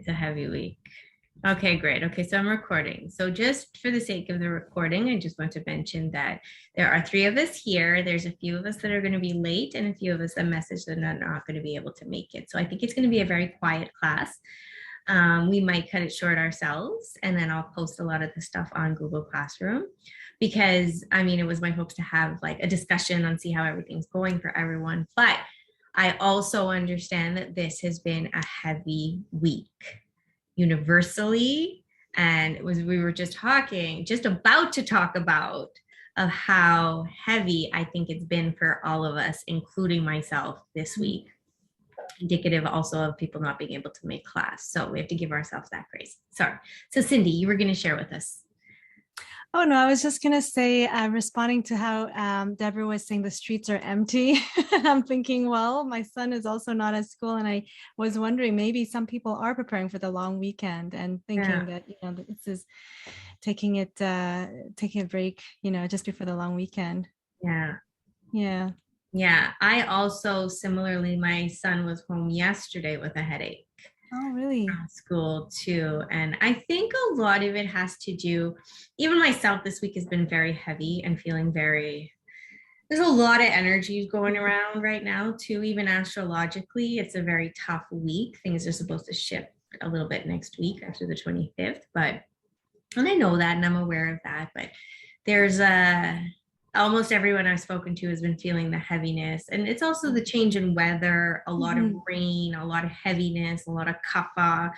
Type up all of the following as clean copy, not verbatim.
It's a heavy week. Okay, great. Okay, so I'm recording. So just for the sake of the recording, I just want to mention that there are three of us here. There's a few of us that are going to be late and a few of us that messaged that are not going to be able to make it. So I think it's going to be a very quiet class. We might cut it short ourselves, and then I'll post a lot of the stuff on Google Classroom because I mean, it was my hopes to have like a discussion on see how everything's going for everyone. But I also understand that this has been a heavy week universally. And it was, we were just about to talk about of how heavy I think it's been for all of us, including myself this week. Indicative also of people not being able to make class. So we have to give ourselves that grace. Sorry. So Cindy, you were going to share with us. Oh, no, I was just going to say, responding to how Deborah was saying the streets are empty. I'm thinking, well, my son is also not at school. And I was wondering, maybe some people are preparing for the long weekend and thinking that, this is taking a break, just before the long weekend. Yeah. Yeah. Yeah. I also, similarly, my son was home yesterday with a headache. Oh, really? From school too. And I think a lot of it has to do, even myself this week has been very heavy and feeling there's a lot of energy going around right now too, even astrologically. It's a very tough week. Things are supposed to shift a little bit next week after the 25th, and I know that and I'm aware of that, but there's almost everyone I've spoken to has been feeling the heaviness. And it's also the change in weather, a lot of rain, a lot of heaviness, a lot of kappa,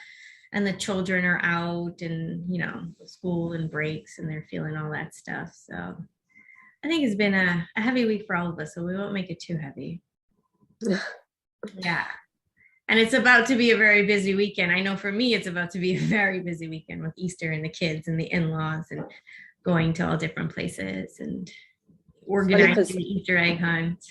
and the children are out and, school and breaks and they're feeling all that stuff. So I think it's been a heavy week for all of us, so we won't make it too heavy. Yeah. And it's about to be a very busy weekend. I know for me, it's about to be a very busy weekend with Easter and the kids and the in-laws and going to all different places and organizing the Easter egg hunt,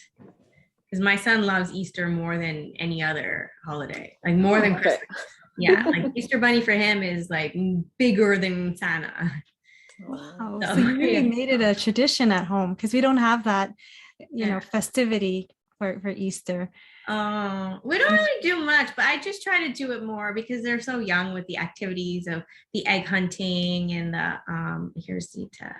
because my son loves Easter more than any other holiday, like more than Christmas. Yeah, like Easter bunny for him is like bigger than Santa. Wow. So you really made it a tradition at home, because we don't have that, festivity for Easter. We don't really do much, but I just try to do it more because they're so young with the activities of the egg hunting and the here's Zita.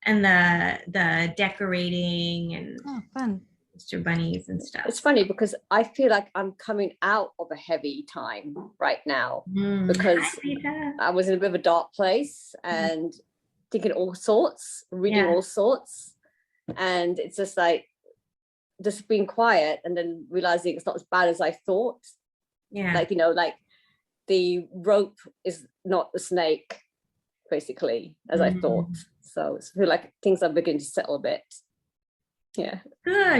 And the decorating and fun. Mr. Bunnies and stuff. It's funny because I feel like I'm coming out of a heavy time right now because I was in a bit of a dark place and thinking all sorts, reading all sorts. And it's just like, just being quiet and then realizing it's not as bad as I thought. Yeah. Like, like the rope is not the snake, basically, as I thought. So I feel like things are beginning to settle a bit. Yeah. Good.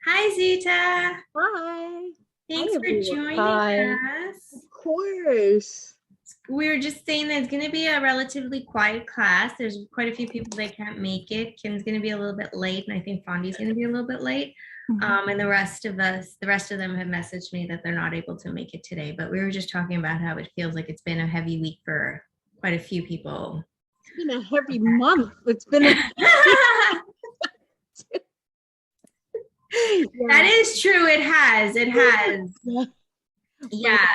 Hi, Zita. Hi. Thanks for joining us. Of course. We were just saying that it's going to be a relatively quiet class. There's quite a few people that can't make it. Kim's going to be a little bit late, and I think Fondy's going to be a little bit late. And the rest of them have messaged me that they're not able to make it today. But we were just talking about how it feels like it's been a heavy week for quite a few people. It's been a heavy month. It's been That is true. It has. Yeah.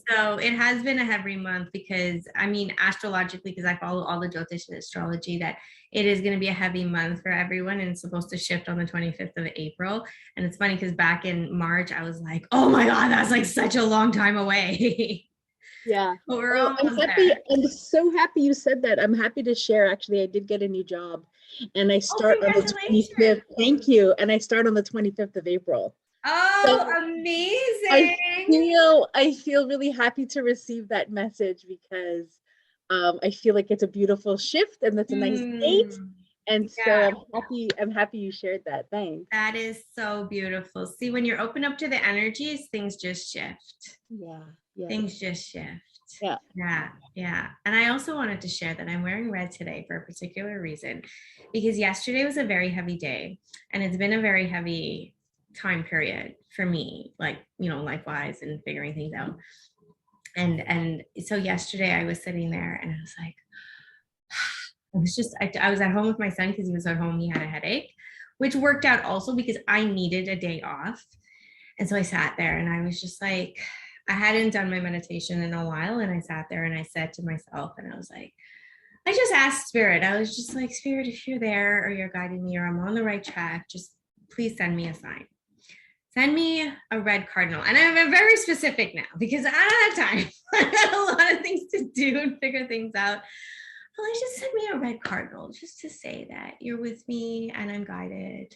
So it has been a heavy month because, I mean, astrologically, because I follow all the Jyotish and astrology, that it is going to be a heavy month for everyone and it's supposed to shift on the 25th of April. And it's funny because back in March, I was like, oh my God, that's like such a long time away. Yeah. Well, I'm so happy you said that. I'm happy to share. Actually, I did get a new job and I start on the 25th. Thank you. And I start on the 25th of April. Oh, so amazing. I feel really happy to receive that message because I feel like it's a beautiful shift and that's a nice date. And so I'm happy you shared that. Thanks. That is so beautiful. See, when you're open up to the energies, things just shift. Yeah. Things just shift. Yeah. And I also wanted to share that I'm wearing red today for a particular reason, because yesterday was a very heavy day and it's been a very heavy time period for me, like, life-wise and figuring things out. And so yesterday I was sitting there and I was like, I was at home with my son because he was at home. He had a headache, which worked out also because I needed a day off. And so I sat there and I was just like, I hadn't done my meditation in a while. And I sat there and I said to myself, and I was like, I just asked Spirit, I was just like, Spirit, if you're there or you're guiding me or I'm on the right track, just please send me a sign. Send me a red cardinal. And I'm very specific now because I don't have time. I got a lot of things to do and figure things out. But like, just send me a red cardinal just to say that you're with me and I'm guided.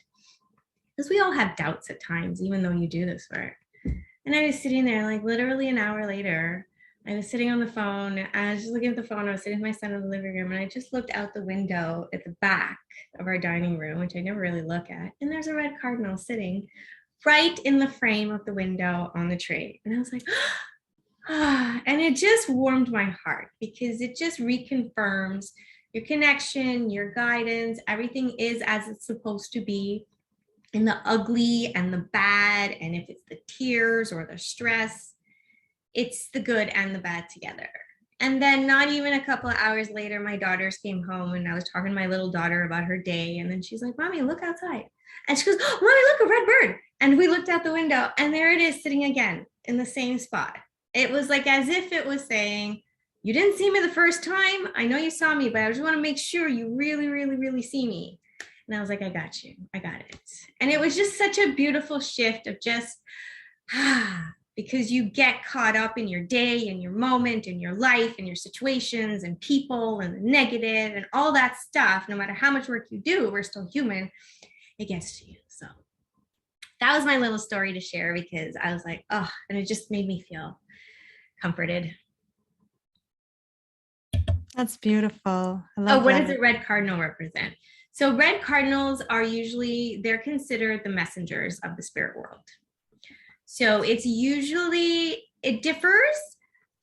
Because we all have doubts at times, even though you do this work. And I was sitting there, like literally an hour later, I was sitting on the phone. I was just looking at the phone. I was sitting with my son in the living room, and I just looked out the window at the back of our dining room, which I never really look at. And there's a red cardinal sitting right in the frame of the window on the tree. And I was like, ah, and it just warmed my heart because it just reconfirms your connection, your guidance. Everything is as it's supposed to be. And the ugly and the bad, and if it's the tears or the stress, it's the good and the bad together. And then not even a couple of hours later, my daughters came home and I was talking to my little daughter about her day. And then she's like, Mommy, look outside. And she goes, oh, Mommy, look, a red bird. And we looked out the window and there it is sitting again in the same spot. It was like as if it was saying, you didn't see me the first time. I know you saw me, but I just want to make sure you really, really, really see me. And I was like, I got you. I got it. And it was just such a beautiful shift of just, because you get caught up in your day and your moment and your life and your situations and people and the negative and all that stuff. No matter how much work you do, we're still human. It gets to you. So that was my little story to share because I was like, oh, and it just made me feel comforted. That's beautiful. I love what that. does a red cardinal represent? So red cardinals are usually, they're considered the messengers of the spirit world. So it's usually, it differs.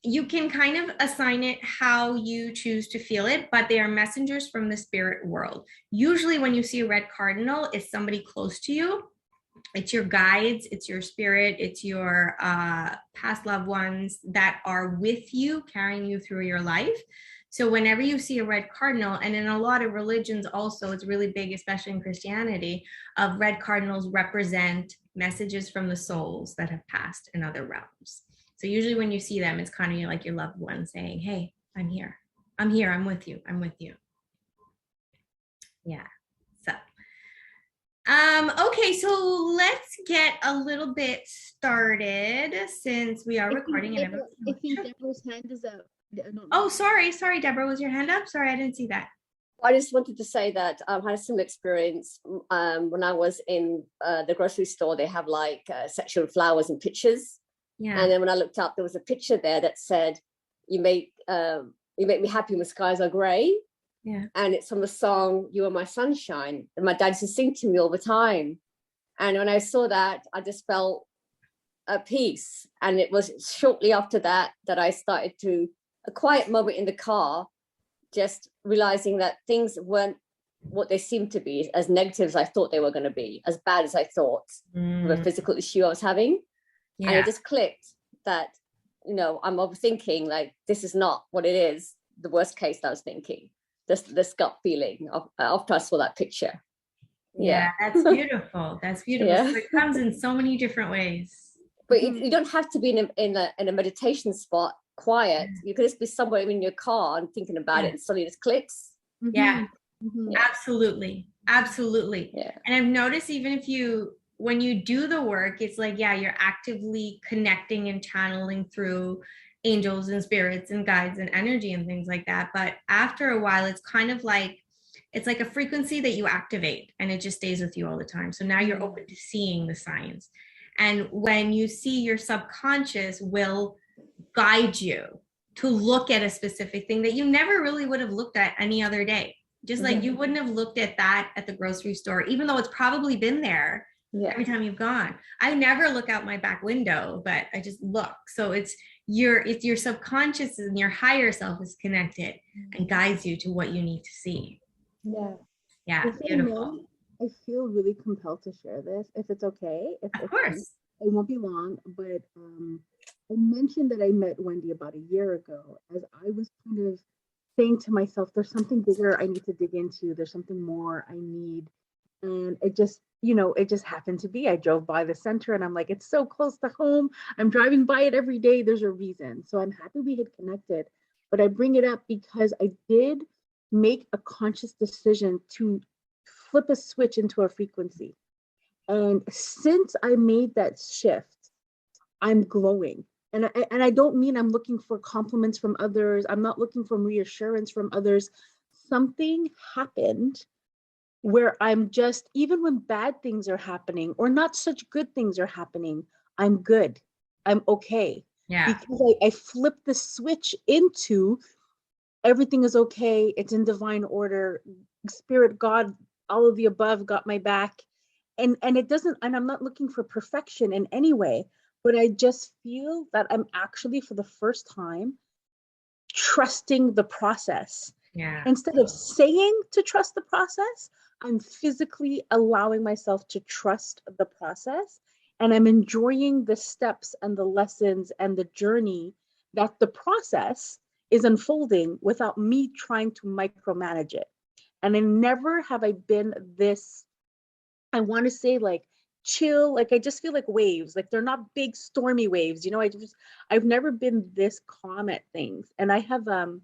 You can kind of assign it how you choose to feel it, but they are messengers from the spirit world. Usually when you see a red cardinal, it's somebody close to you. It's your guides, it's your spirit, it's your past loved ones that are with you, carrying you through your life. So whenever you see a red cardinal, and in a lot of religions also, it's really big, especially in Christianity, of red cardinals represent messages from the souls that have passed in other realms. So usually when you see them, it's kind of like your loved one saying, hey, I'm here. I'm here. I'm with you. I'm with you. Yeah. So, okay. So let's get a little bit started since we are recording. I think Deborah's hand is up. Oh, sorry, Deborah, was your hand up? Sorry, I didn't see that. I just wanted to say that I had a similar experience when I was in the grocery store. They have like section of flowers and pictures. Yeah. And then when I looked up, there was a picture there that said, you make me happy when skies are gray. Yeah. And it's from the song, You Are My Sunshine. And my dad used to sing to me all the time. And when I saw that, I just felt at peace. And it was shortly after that I started to, a quiet moment in the car, just realizing that things weren't what they seemed to be, as negative as I thought they were going to be, as bad as I thought with a physical issue I was having. Yeah. And it just clicked that, I'm overthinking, like, this is not what it is, the worst case I was thinking. This gut feeling after I saw that picture. Yeah, that's beautiful. That's beautiful. Yeah. So it comes in so many different ways. But you don't have to be in a meditation spot, quiet. You could just be somewhere in your car and thinking about it, and suddenly it just clicks. Yeah. Absolutely. Yeah. And I've noticed even when you do the work, it's like, you're actively connecting and channeling through angels and spirits and guides and energy and things like that. But after a while, it's kind of like, it's like a frequency that you activate and it just stays with you all the time. So now you're open to seeing the signs. And when you see, your subconscious will guide you to look at a specific thing that you never really would have looked at any other day. Just like you wouldn't have looked at that at the grocery store, even though it's probably been there every time you've gone. I never look out my back window, but I just look. So it's your subconscious and your higher self is connected and guides you to what you need to see. Yeah, beautiful. I feel really compelled to share this, if it's okay. Of course. It won't be long, but I mentioned that I met Wendy about a year ago as I was kind of saying to myself, there's something bigger I need to dig into. There's something more I need And it just happened to be, I drove by the center and I'm like, it's so close to home. I'm driving by it every day. There's a reason. So I'm happy we had connected. But I bring it up because I did make a conscious decision to flip a switch into a frequency. And since I made that shift, I'm glowing. And I don't mean I'm looking for compliments from others. I'm not looking for reassurance from others. Something happened where I'm just, even when bad things are happening or not such good things are happening, I'm good. I'm okay. Yeah. Because I flipped the switch into everything is okay. It's in divine order. Spirit, God, all of the above got my back. And it doesn't, and I'm not looking for perfection in any way, but I just feel that I'm actually for the first time trusting the process. Yeah. Instead of saying to trust the process, I'm physically allowing myself to trust the process. And I'm enjoying the steps and the lessons and the journey that the process is unfolding without me trying to micromanage it. And I never have I been this, I want to say like chill, like I just feel like waves, like they're not big stormy waves. I've never been this calm at things. And I have an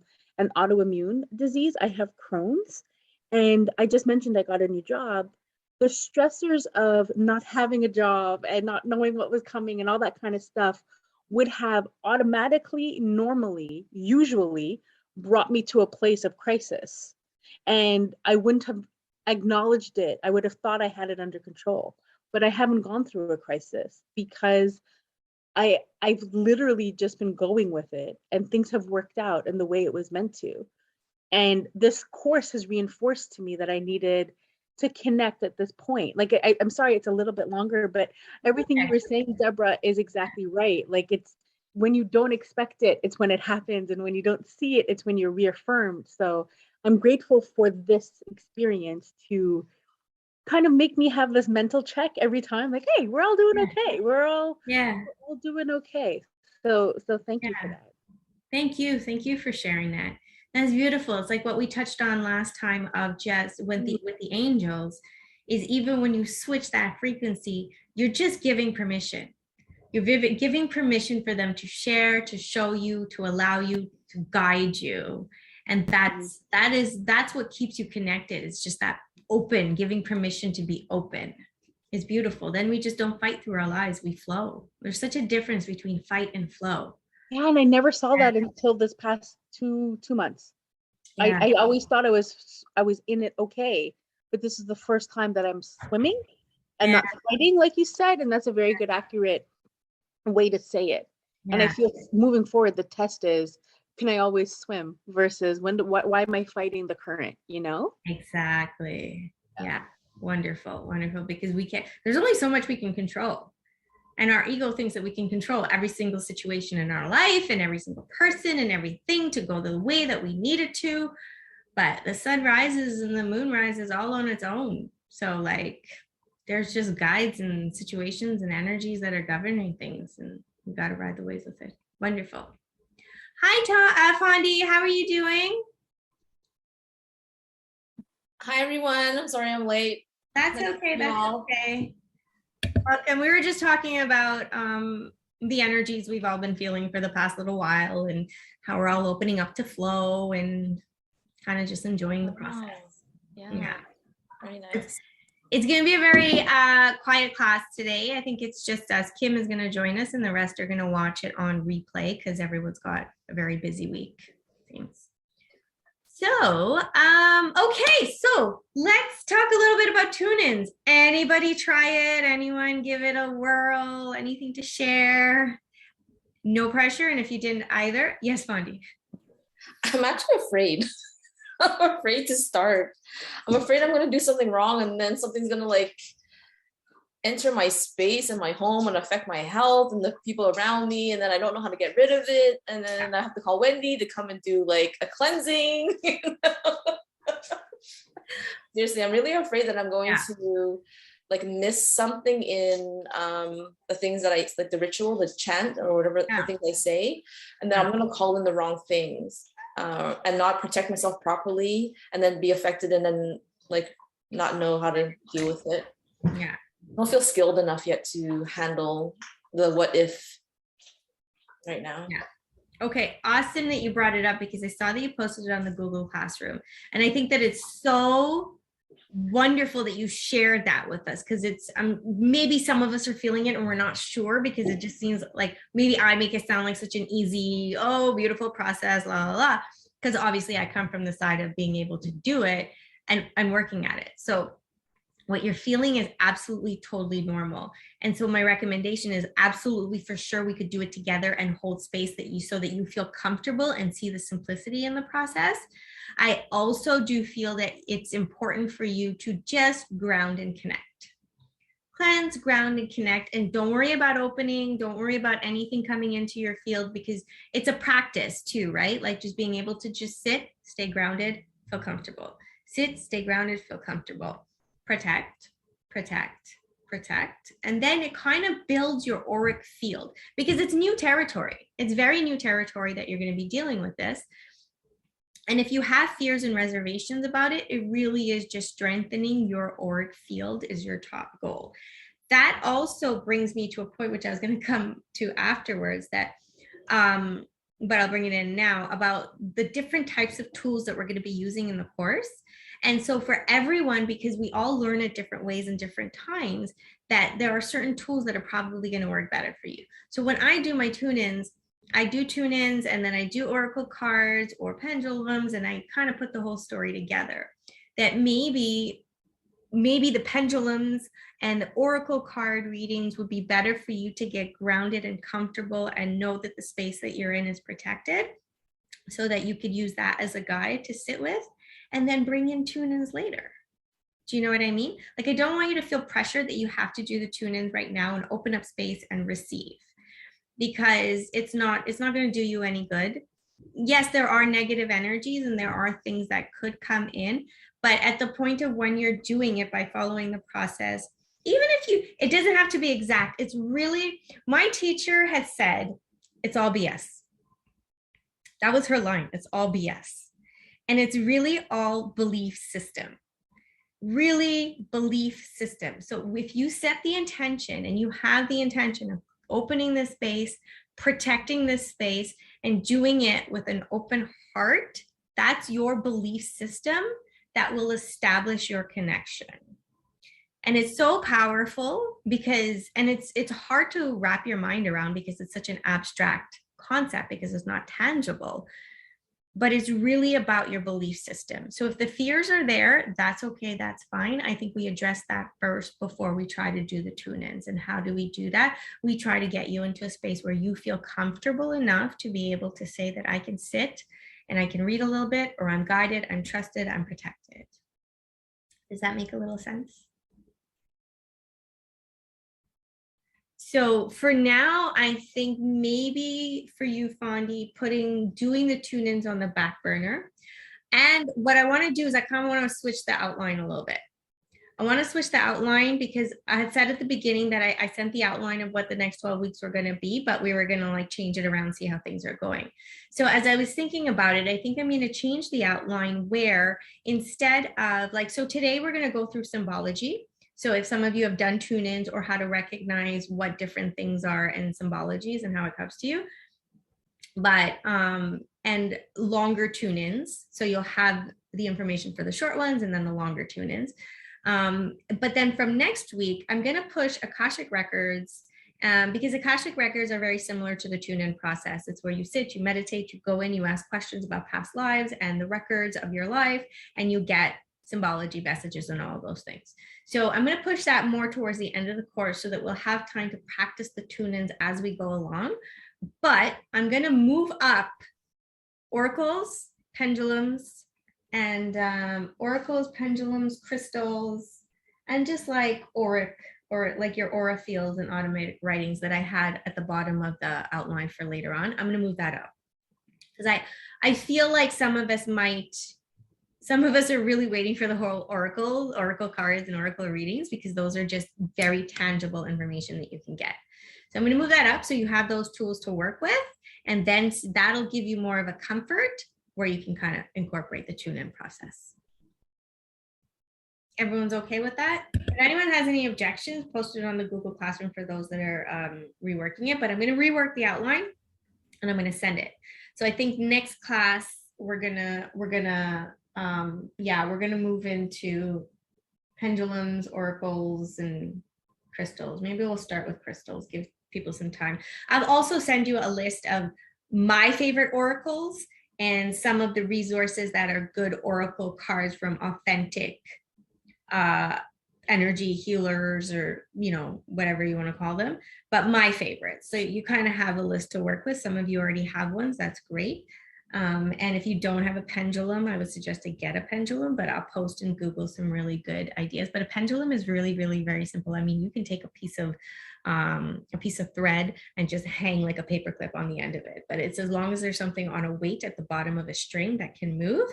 autoimmune disease. I have Crohn's. And I just mentioned I got a new job. The stressors of not having a job and not knowing what was coming and all that kind of stuff would have automatically, normally, usually brought me to a place of crisis. And I wouldn't have acknowledged it. I would have thought I had it under control, but I haven't gone through a crisis because I've literally just been going with it and things have worked out in the way it was meant to. And this course has reinforced to me that I needed to connect at this point. Like, I'm sorry, it's a little bit longer, but everything you were saying, Deborah, is exactly right. Like, it's when you don't expect it, it's when it happens. And when you don't see it, it's when you're reaffirmed. So I'm grateful for this experience to kind of make me have this mental check every time. Like, hey, we're all doing okay. We're all doing okay. So thank you for that. Thank you. Thank you for sharing that. That's beautiful. It's like what we touched on last time of just with the angels is even when you switch that frequency, you're just giving permission. You're giving permission for them to share, to show you, to allow you, to guide you. And that's what keeps you connected. It's just that open, giving permission to be open is beautiful. Then we just don't fight through our lives. We flow. There's such a difference between fight and flow. Yeah, and I never saw that until this past two months. Yeah. I always thought I was in it okay, but this is the first time that I'm swimming and not fighting, like you said, and that's a very good, accurate way to say it. Yeah. And I feel moving forward, the test is, can I always swim versus why am I fighting the current, Exactly. Yeah. Wonderful. Because there's only so much we can control. And our ego thinks that we can control every single situation in our life and every single person and everything to go the way that we need it to. But the sun rises and the moon rises all on its own. So there's just guides and situations and energies that are governing things, and we got to ride the waves with it. Wonderful. Hi, Fondi. How are you doing? Hi, everyone. I'm sorry I'm late. That's okay. Welcome. We were just talking about the energies we've all been feeling for the past little while and how we're all opening up to flow and kind of just enjoying the process. Yeah. Very nice. It's going to be a very quiet class today. I think it's just us. Kim is going to join us and the rest are going to watch it on replay because everyone's got a very busy week. Thanks. So, okay, so let's talk a little bit about tune-ins. Anybody try it? Anyone give it a whirl? Anything to share? No pressure. And if you didn't either, yes, Fondi. I'm actually afraid. I'm afraid to start. I'm afraid I'm going to do something wrong and then something's going to enter my space and my home and affect my health and the people around me, and then I don't know how to get rid of it, and then I have to call Wendy to come and do a cleansing. Seriously, I'm really afraid that I'm going to miss something in the things that I the ritual, the chant or whatever the things I say, and then I'm going to call in the wrong things and not protect myself properly and then be affected and then not know how to deal with it. Yeah. I don't feel skilled enough yet to handle the what if right now. Yeah. Okay, awesome that you brought it up, because I saw that you posted it on the Google Classroom. And I think that it's so wonderful that you shared that with us, because it's maybe some of us are feeling it and we're not sure, because it just seems like maybe I make it sound like such an easy, oh, beautiful process, la la la. Because obviously I come from the side of being able to do it and working at it. So what you're feeling is absolutely totally normal. And so my recommendation is absolutely for sure we could do it together and hold space that you, so that you feel comfortable and see the simplicity in the process. I also do feel that it's important for you to just ground and connect. Cleanse, ground, and connect. And don't worry about opening. Don't worry about anything coming into your field, because it's a practice too, right? Like just being able to just sit, stay grounded, feel comfortable. Sit, stay grounded, feel comfortable. Protect, protect, protect. And then it kind of builds your auric field, because it's new territory. It's very new territory that you're going to be dealing with this. And if you have fears and reservations about it, it really is just strengthening your auric field is your top goal. That also brings me to a point which I was going to come to afterwards, that but I'll bring it in now, about the different types of tools that we're going to be using in the course. And so for everyone, because we all learn at different ways and different times, that there are certain tools that are probably going to work better for you. So when I do my tune-ins, I do tune-ins, and then I do oracle cards or pendulums, and I kind of put the whole story together. That maybe the pendulums and the oracle card readings would be better for you to get grounded and comfortable and know that the space that you're in is protected, so that you could use that as a guide to sit with, and then bring in tune-ins later. Do you know what I mean? Like, I don't want you to feel pressure that you have to do the tune-ins right now and open up space and receive, because it's not going to do you any good. Yes, there are negative energies and there are things that could come in, but at the point of when you're doing it by following the process, even if it doesn't have to be exact, it's really, my teacher had said, it's all BS. That was her line. It's all BS. And it's really all belief system. Really belief system. So if you set the intention and you have the intention of opening this space, protecting this space, and doing it with an open heart, that's your belief system that will establish your connection. And it's so powerful because, and it's hard to wrap your mind around because it's such an abstract concept, because it's not tangible, but it's really about your belief system. So if the fears are there, that's okay, that's fine. I think we address that first before we try to do the tune-ins. And how do we do that? We try to get you into a space where you feel comfortable enough to be able to say that I can sit and I can read a little bit, or I'm guided, I'm trusted, I'm protected. Does that make a little sense? So for now, I think maybe for you, Fondi, doing the tune-ins on the back burner. And what I want to do is I kind of want to switch the outline a little bit. I want to switch the outline because I had said at the beginning that I sent the outline of what the next 12 weeks were going to be, but we were going to like change it around, see how things are going. So as I was thinking about it, I think I'm going to change the outline where instead of like, so today we're going to go through symbology. So if some of you have done tune-ins or how to recognize what different things are in symbologies and how it comes to you, but and longer tune-ins. So you'll have the information for the short ones and then the longer tune-ins. But then from next week, I'm going to push Akashic Records because Akashic Records are very similar to the tune-in process. It's where you sit, you meditate, you go in, you ask questions about past lives and the records of your life, and you get symbology messages and all of those things. So I'm going to push that more towards the end of the course so that we'll have time to practice the tune-ins as we go along. But I'm going to move up oracles, pendulums, and oracles, pendulums, crystals, and just like auric, or like your aura fields and automatic writings that I had at the bottom of the outline for later on. I'm going to move that up because I feel like some of us are really waiting for the whole oracle cards and oracle readings, because those are just very tangible information that you can get. So I'm going to move that up so you have those tools to work with, and then that'll give you more of a comfort where you can kind of incorporate the tune-in process. Everyone's okay with that? If anyone has any objections, post it on the Google Classroom for those that are reworking it. But I'm going to rework the outline and I'm going to send it. So I think next class we're gonna move into pendulums, oracles, and crystals. Maybe we'll start with crystals. Give people some time. I'll also send you a list of my favorite oracles and some of the resources that are good oracle cards from authentic energy healers, or whatever you want to call them, but my favorites. So you kind of have a list to work with. Some of you already have ones. That's great. And if you don't have a pendulum, I would suggest to get a pendulum, but I'll post in Google some really good ideas. But a pendulum is really, really very simple. I mean, you can take a piece of thread and just hang like a paperclip on the end of it. But it's as long as there's something on a weight at the bottom of a string that can move,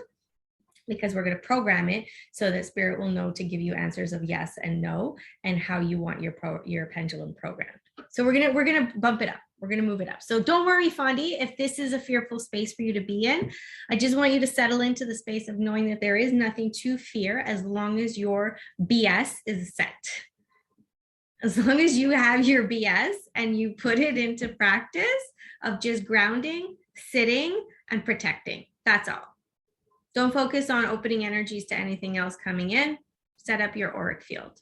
because we're going to program it so that spirit will know to give you answers of yes and no and how you want your pendulum programmed. So we're going to bump it up. We're going to move it up. So don't worry, Fondi, if this is a fearful space for you to be in. I just want you to settle into the space of knowing that there is nothing to fear as long as your BS is set. As long as you have your BS and you put it into practice of just grounding, sitting, and protecting. That's all. Don't focus on opening energies to anything else coming in. Set up your auric field.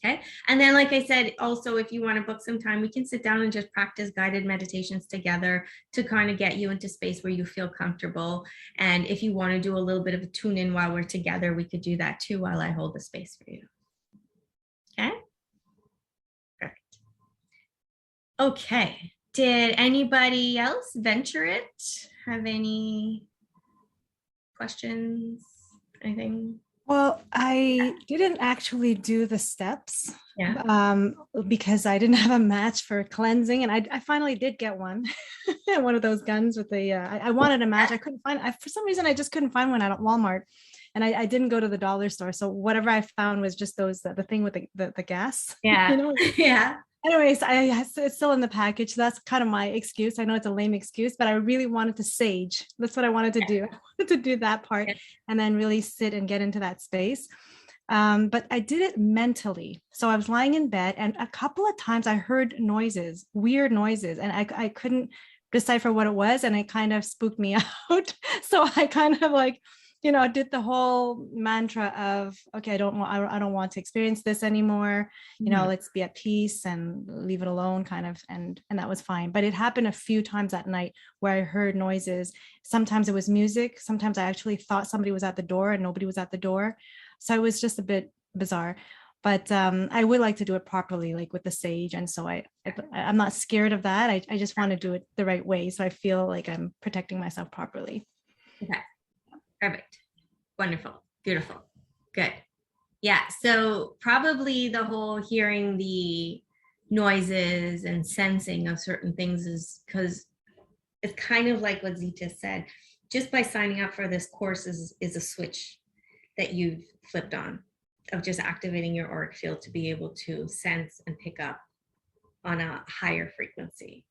Okay. And then, like I said, also, if you want to book some time, we can sit down and just practice guided meditations together to kind of get you into space where you feel comfortable. And if you want to do a little bit of a tune in while we're together, we could do that too while I hold the space for you. Okay. Perfect. Okay. Did anybody else venture it? Have any questions, anything? Well, I didn't actually do the steps because I didn't have a match for cleansing, and I finally did get one. One of those guns with the I wanted a match. I couldn't find for some reason I just couldn't find one at Walmart, and I didn't go to the dollar store, so whatever I found was just those the thing with the gas. Yeah. Anyways, it's still in the package. So that's kind of my excuse. I know it's a lame excuse, but I really wanted to sage. That's what I wanted to do. I wanted to do that part and then really sit and get into that space. But I did it mentally. So I was lying in bed, and a couple of times I heard noises, weird noises, and I couldn't decipher what it was, and it kind of spooked me out. So I kind of did the whole mantra of, okay, I don't want to experience this anymore. Let's be at peace and leave it alone, kind of. And that was fine. But it happened a few times at night where I heard noises. Sometimes it was music. Sometimes I actually thought somebody was at the door and nobody was at the door. So it was just a bit bizarre. But I would like to do it properly, like with the sage. And so I'm not scared of that. I just want to do it the right way. So I feel like I'm protecting myself properly. Okay. Perfect. Wonderful. Beautiful. Good. Yeah. So probably the whole hearing the noises and sensing of certain things is because it's kind of like what Zita said. Just by signing up for this course is a switch that you've flipped on of just activating your auric field to be able to sense and pick up on a higher frequency.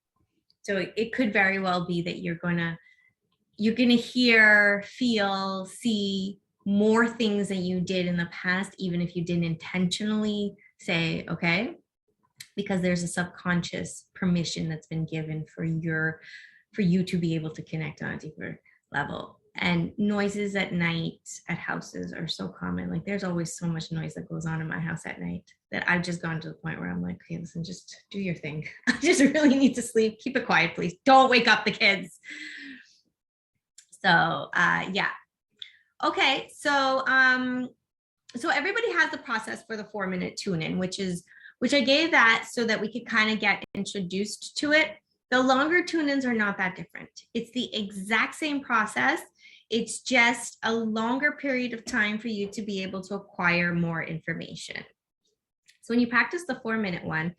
So it could very well be that you're going to hear, feel, see more things than you did in the past, even if you didn't intentionally say, okay, because there's a subconscious permission that's been given for you to be able to connect on a deeper level. And noises at night at houses are so common. Like there's always so much noise that goes on in my house at night that I've just gone to the point where I'm like, okay, listen, just do your thing. I just really need to sleep. Keep it quiet, please. Don't wake up the kids. So yeah. Okay. So everybody has the process for the 4-minute tune-in, which I gave that so that we could kind of get introduced to it. The longer tune-ins are not that different. It's the exact same process. It's just a longer period of time for you to be able to acquire more information. So when you practice the 4-minute one,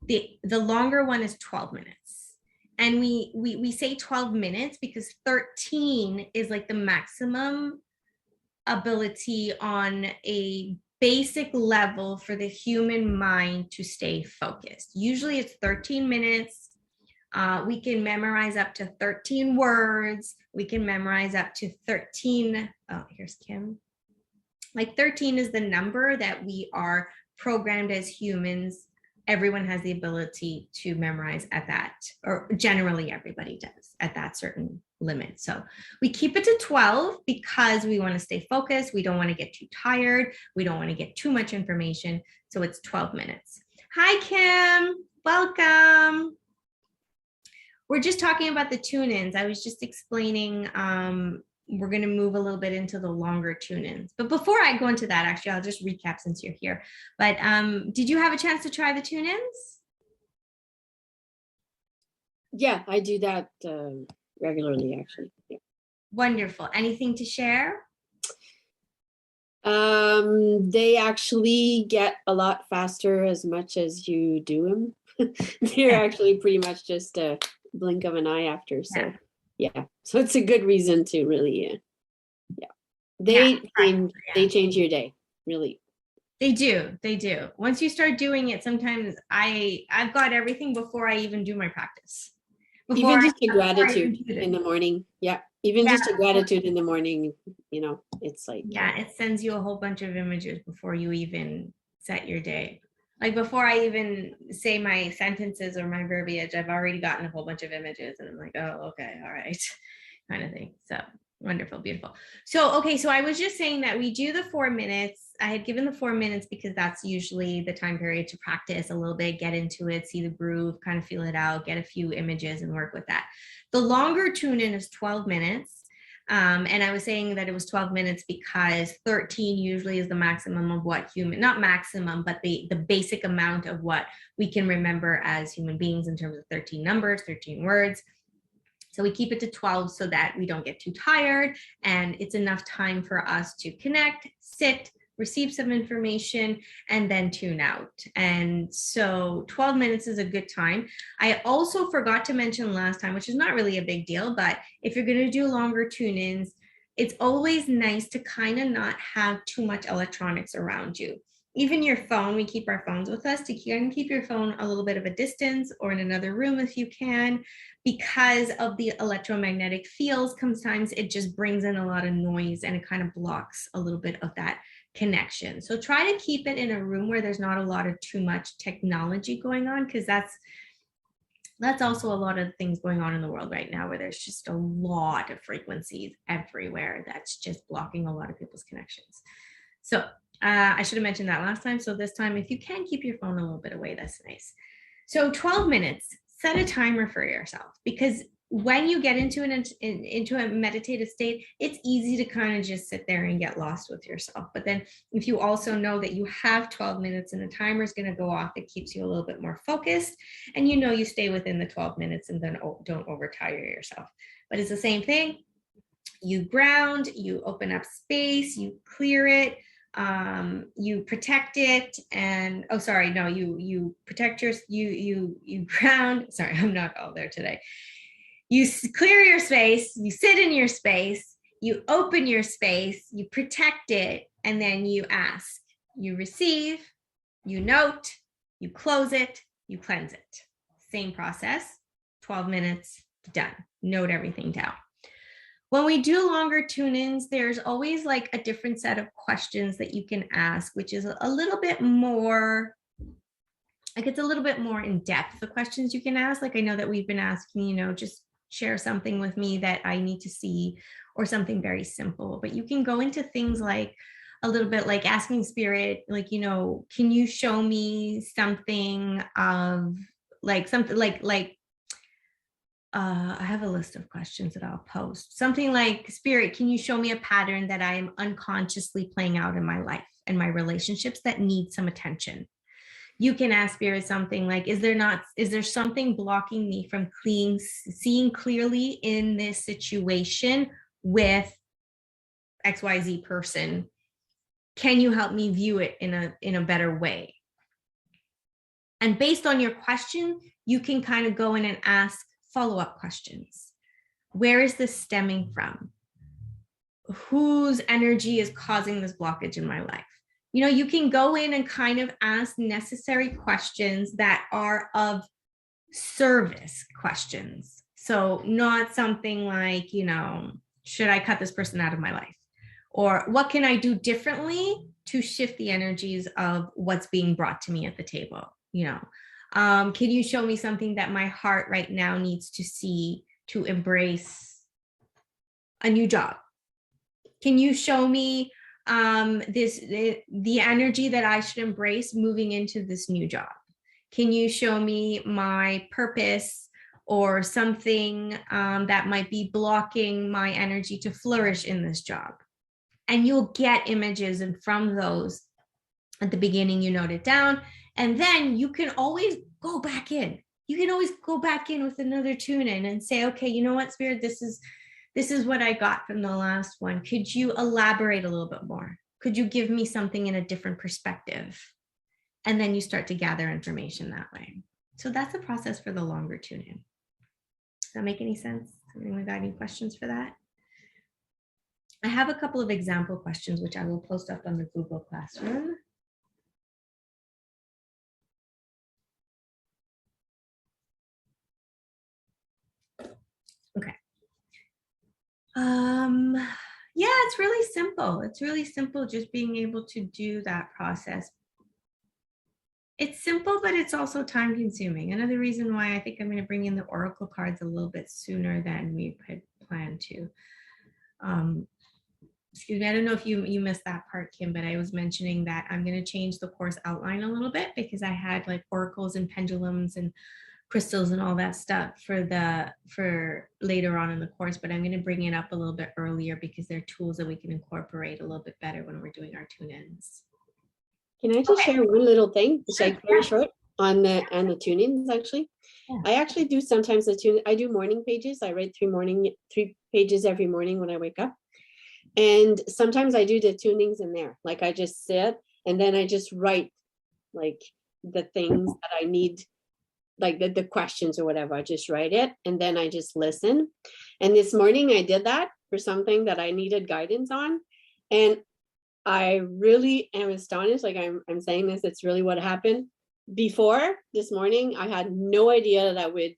the longer one is 12 minutes. And we say 12 minutes because 13 is like the maximum ability on a basic level for the human mind to stay focused. Usually it's 13 minutes. We can memorize up to 13 words. We can memorize up to 13. Oh, here's Kim. Like 13 is the number that we are programmed as humans. Everyone has the ability to memorize at that, or generally everybody does at that certain limit. So we keep it to 12 because we want to stay focused. We don't want to get too tired. We don't want to get too much information. So it's 12 minutes. Hi, Kim. Welcome. We're just talking about the tune-ins. I was just explaining, we're going to move a little bit into the longer tune-ins. But before I go into that, actually, I'll just recap since you're here. But did you have a chance to try the tune-ins? Yeah, I do that regularly, actually. Yeah. Wonderful. Anything to share? They actually get a lot faster as much as you do them. They're actually pretty much just a blink of an eye after. So yeah. So it's a good reason to really, They change your day, really. They do. Once you start doing it, sometimes I've got everything before I even do my practice. Even just a gratitude in the morning. Yeah. Even just a gratitude in the morning, it's like. Yeah, it sends you a whole bunch of images before you even set your day. Like before I even say my sentences or my verbiage, I've already gotten a whole bunch of images and I'm like, oh, okay, all right, kind of thing. So wonderful, beautiful. So, okay, so I was just saying that we do the 4 minutes. I had given the 4 minutes because that's usually the time period to practice a little bit, get into it, see the groove, kind of feel it out, get a few images and work with that. The longer tune-in is 12 minutes. And I was saying that it was 12 minutes because 13 usually is the maximum of what not maximum, but the basic amount of what we can remember as human beings in terms of 13 numbers, 13 words. So we keep it to 12 so that we don't get too tired and it's enough time for us to connect, sit, receive some information, and then tune out. And so 12 minutes is a good time. I also forgot to mention last time, which is not really a big deal, but if you're going to do longer tune-ins, it's always nice to kind of not have too much electronics around you. Even your phone, we keep our phones with us, to keep your phone a little bit of a distance or in another room if you can, because of the electromagnetic fields. Sometimes it just brings in a lot of noise and it kind of blocks a little bit of that connection. So try to keep it in a room where there's not a lot of too much technology going on, because that's also a lot of things going on in the world right now where there's just a lot of frequencies everywhere that's just blocking a lot of people's connections. So I should have mentioned that last time. So this time, if you can keep your phone a little bit away, that's nice. So 12 minutes, set a timer for yourself, because when you get into a meditative state, it's easy to kind of just sit there and get lost with yourself. But then if you also know that you have 12 minutes and the timer is going to go off, it keeps you a little bit more focused, and you stay within the 12 minutes and then don't overtire yourself. But it's the same thing. You ground, you open up space, you clear it, you protect it, and you protect you ground. Sorry, I'm not all there today. You clear your space, you sit in your space, you open your space, you protect it, and then you ask, you receive, you note, you close it, you cleanse it. Same process, 12 minutes, done. Note everything down. When we do longer tune-ins, there's always like a different set of questions that you can ask, which is a little bit more, like it's a little bit more in depth, the questions you can ask. Like I know that we've been asking, just share something with me that I need to see, or something very simple. But you can go into things like a little bit like asking spirit, like, can you show me something of like something like I have a list of questions that I'll post. Something like, Spirit, can you show me a pattern that I am unconsciously playing out in my life and my relationships that need some attention? You can ask Spirit something like, is there something blocking me from seeing clearly in this situation with XYZ person? Can you help me view it in a better way? And based on your question, you can kind of go in and ask follow-up questions. Where is this stemming from? Whose energy is causing this blockage in my life? You can go in and kind of ask necessary questions that are of service questions. So not something like, should I cut this person out of my life? Or what can I do differently to shift the energies of what's being brought to me at the table? Can you show me something that my heart right now needs to see to embrace a new job? Can you show me the energy that I should embrace moving into this new job? Can you show me my purpose or something that might be blocking my energy to flourish in this job? And you'll get images, and from those, at the beginning, you note it down, and then you can always go back in. You can always go back in with another tune in and say, okay, you know what, Spirit, this is what I got from the last one. Could you elaborate a little bit more? Could you give me something in a different perspective? And then you start to gather information that way. So that's a process for the longer tune in. Does that make any sense? Anyone got any questions for that? I have a couple of example questions, which I will post up on the Google Classroom. Okay. Yeah, it's really simple. It's really simple just being able to do that process. It's simple, but it's also time consuming. Another reason why I think I'm going to bring in the Oracle cards a little bit sooner than we had planned to. Excuse me, I don't know if you missed that part, Kim, but I was mentioning that I'm going to change the course outline a little bit because I had like oracles and pendulums and crystals and all that stuff for later on in the course, but I'm going to bring it up a little bit earlier because they're tools that we can incorporate a little bit better when we're doing our tune-ins. Can I just share one little thing? It's like very short on the tune-ins actually. Yeah. I actually do sometimes I do morning pages. I write 3 pages every morning when I wake up. And sometimes I do the tunings in there. Like I just sit and then I just write like the things that I need, like the questions or whatever. I just write it and then I just listen. And this morning I did that for something that I needed guidance on. And I really am astonished. Like I'm saying this, it's really what happened. Before this morning, I had no idea that I would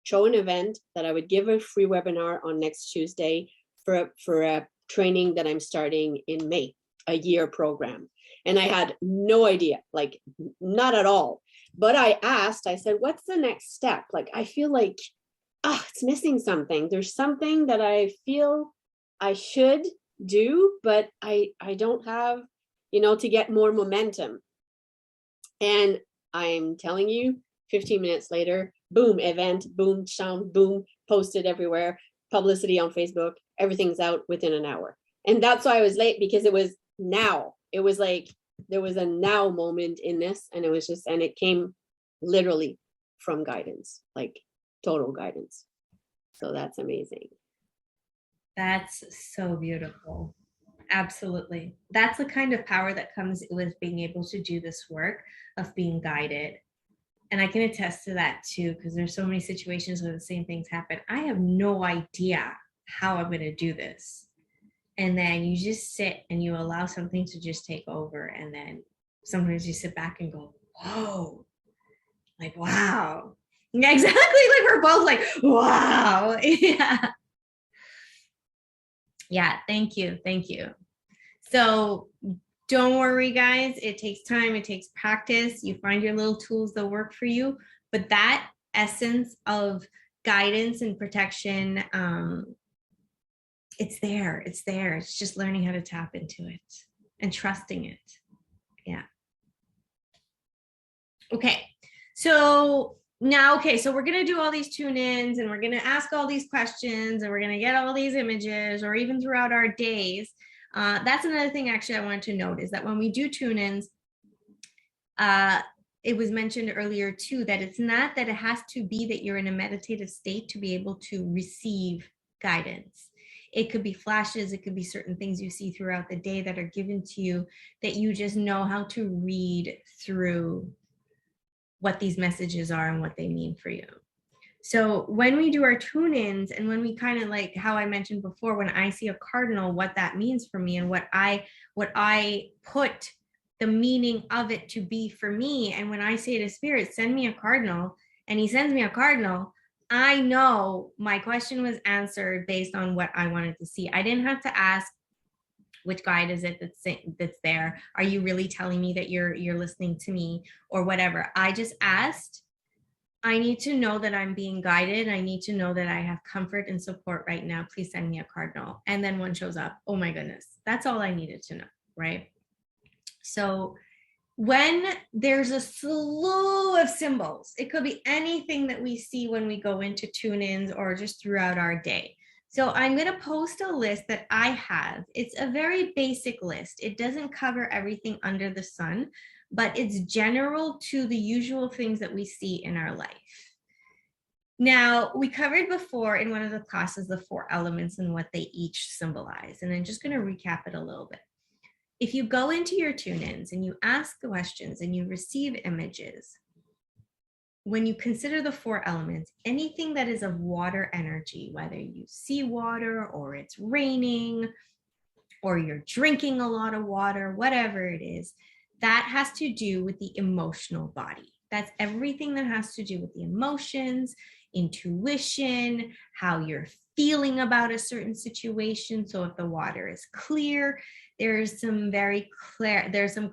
show an event, that I would give a free webinar on next Tuesday for a training that I'm starting in May, a year program. And I had no idea, like not at all. But I said, what's the next step? Like, I feel like, it's missing something. There's something that I feel I should do, but I don't have, to get more momentum. And I'm telling you, 15 minutes later, boom, event, boom, sound, boom, posted everywhere, publicity on Facebook, everything's out within an hour. And that's why I was late, because it was now. It was like, there was a now moment in this, and it came literally from guidance, like total guidance. So that's amazing. That's so beautiful. Absolutely. That's the kind of power that comes with being able to do this work of being guided. And I can attest to that too, because there's so many situations where the same things happen. I have no idea how I'm going to do this. And then you just sit and you allow something to just take over. And then sometimes you sit back and go, whoa, like, wow. Yeah, exactly. Like we're both like, wow. Yeah. Yeah. Thank you. Thank you. So don't worry, guys. It takes time. It takes practice. You find your little tools that work for you. But that essence of guidance and protection, it's there. It's there. It's just learning how to tap into it and trusting it. Yeah. Okay. So now, so we're going to do all these tune-ins and we're going to ask all these questions and we're going to get all these images, or even throughout our days. That's another thing actually I wanted to note, is that when we do tune-ins, it was mentioned earlier too, that it's not that it has to be that you're in a meditative state to be able to receive guidance. It could be flashes, it could be certain things you see throughout the day that are given to you that you just know how to read through what these messages are and what they mean for you. So when we do our tune-ins, and when we kind of, like how I mentioned before, when I see a cardinal, what that means for me and what I put the meaning of it to be for me. And when I say to Spirit, send me a cardinal, and he sends me a cardinal, I know my question was answered based on what I wanted to see. I didn't have to ask, which guide is it that's there? Are you really telling me that you're listening to me or whatever? I just asked, I need to know that I'm being guided. I need to know that I have comfort and support right now. Please send me a cardinal. And then one shows up. Oh my goodness. That's all I needed to know, right? So when there's a slew of symbols, it could be anything that we see when we go into tune-ins or just throughout our day. So I'm going to post a list that I have. It's a very basic list. It doesn't cover everything under the sun, but it's general to the usual things that we see in our life. Now, we covered before in one of the classes the 4 elements and what they each symbolize. And I'm just going to recap it a little bit. If you go into your tune-ins and you ask questions and you receive images, when you consider the 4 elements, anything that is of water energy, whether you see water or it's raining or you're drinking a lot of water, whatever it is, that has to do with the emotional body. That's everything that has to do with the emotions, intuition, how you're feeling about a certain situation. So if the water is clear, there's some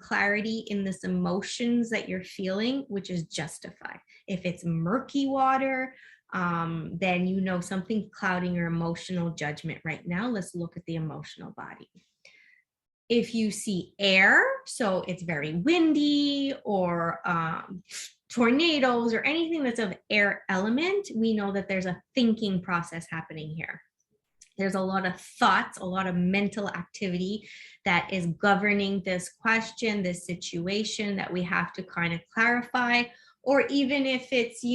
clarity in this emotions that you're feeling, which is justified. If it's murky water, then you know something's clouding your emotional judgment right now. Let's look at the emotional body. If you see air, so it's very windy or tornadoes or anything that's of air element, we know that there's a thinking process happening here. There's a lot of thoughts, a lot of mental activity that is governing this question, this situation that we have to kind of clarify, or even if it's,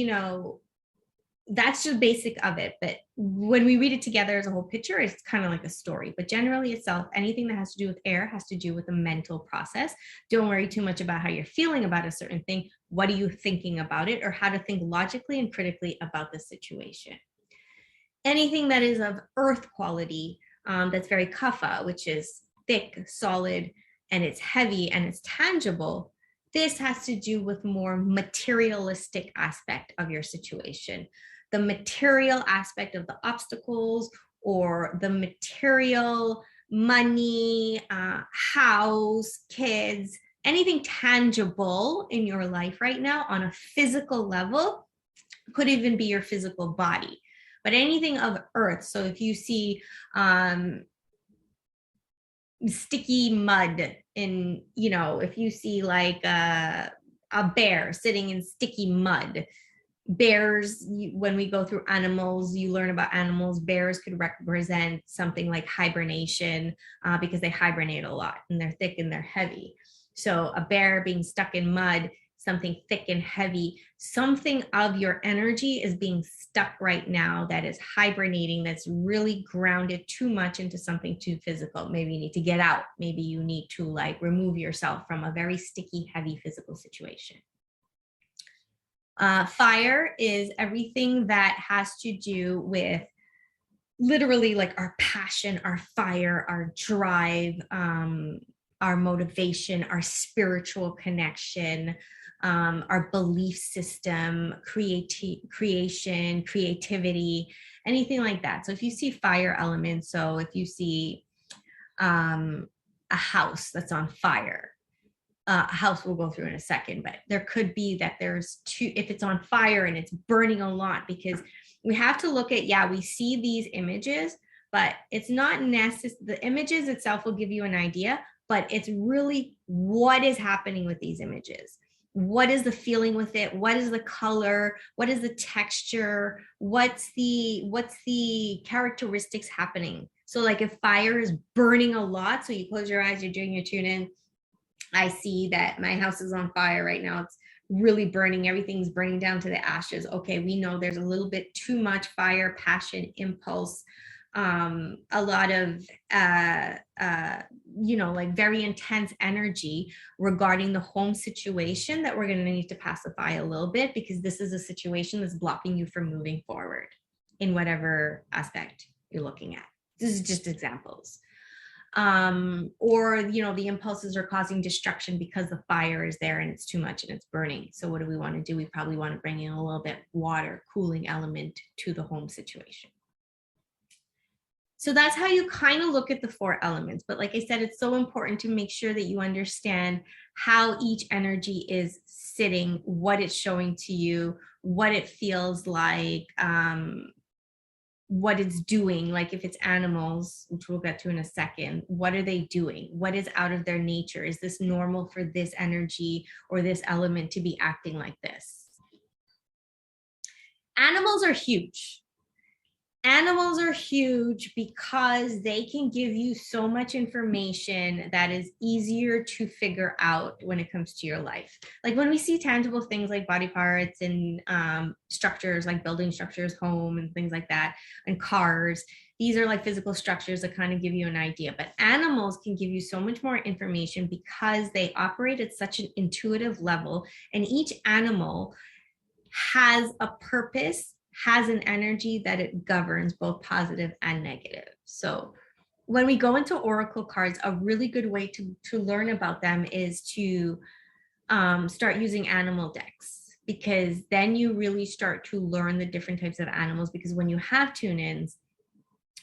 that's just basic of it. But when we read it together as a whole picture, it's kind of like a story. But generally itself, anything that has to do with air has to do with a mental process. Don't worry too much about how you're feeling about a certain thing. What are you thinking about it, or how to think logically and critically about the situation? Anything that is of earth quality, that's very kapha, which is thick, solid, and it's heavy and it's tangible. This has to do with more materialistic aspect of your situation. The material aspect of the obstacles or the material, money, house, kids, anything tangible in your life right now on a physical level, could even be your physical body. But anything of earth, so if you see sticky mud in, if you see like a bear sitting in sticky mud, bears, when we go through animals, you learn about animals, bears could represent something like hibernation because they hibernate a lot and they're thick and they're heavy. So a bear being stuck in mud, something thick and heavy, something of your energy is being stuck right now that is hibernating, that's really grounded too much into something too physical. Maybe you need to get out. Maybe you need to remove yourself from a very sticky, heavy physical situation. Fire is everything that has to do with literally our passion, our fire, our drive, our motivation, our spiritual connection, our belief system, creation, creativity, anything like that. So if you see fire elements, so if you see a house that's on fire, a house we'll go through in a second, but there could be that there's if it's on fire and it's burning a lot, because we have to look at, we see these images, but it's not necessary. The images itself will give you an idea, but it's really what is happening with these images. What is the feeling with it? What is the color? What is the texture? What's the characteristics happening? So if fire is burning a lot, so you close your eyes, you're doing your tune in. I see that my house is on fire right now. It's really burning. Everything's burning down to the ashes. Okay, we know there's a little bit too much fire, passion, impulse, a lot of, very intense energy regarding the home situation that we're going to need to pacify a little bit, because this is a situation that's blocking you from moving forward in whatever aspect you're looking at. This is just examples. Or the impulses are causing destruction because the fire is there and it's too much and it's burning. So what do we want to do? We probably want to bring in a little bit water, cooling element to the home situation. So that's how you kind of look at the 4 elements. But like I said, it's so important to make sure that you understand how each energy is sitting, what it's showing to you, what it feels like, what it's doing. Like if it's animals, which we'll get to in a second, what are they doing? What is out of their nature? Is this normal for this energy or this element to be acting like this? Animals are huge. Animals are huge because they can give you so much information that is easier to figure out when it comes to your life. Like when we see tangible things like body parts and structures, like building structures, home and things like that, and cars, these are like physical structures that kind of give you an idea. But animals can give you so much more information because they operate at such an intuitive level, and each animal has a purpose, has an energy that it governs, both positive and negative. So when we go into oracle cards, a really good way to learn about them is to start using animal decks, because then you really start to learn the different types of animals. Because when you have tune-ins,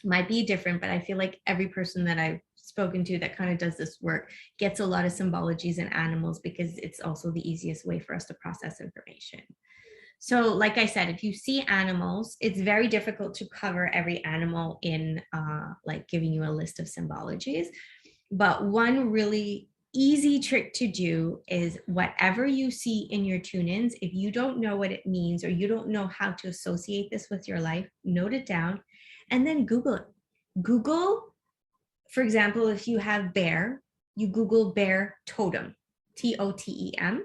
might be different, but I feel like every person that I've spoken to that kind of does this work gets a lot of symbologies in animals, because it's also the easiest way for us to process information. So like I said, if you see animals, it's very difficult to cover every animal in like giving you a list of symbologies. But one really easy trick to do is whatever you see in your tune-ins, if you don't know what it means or you don't know how to associate this with your life, note it down and then Google it. Google, for example, if you have bear, you Google bear totem, Totem,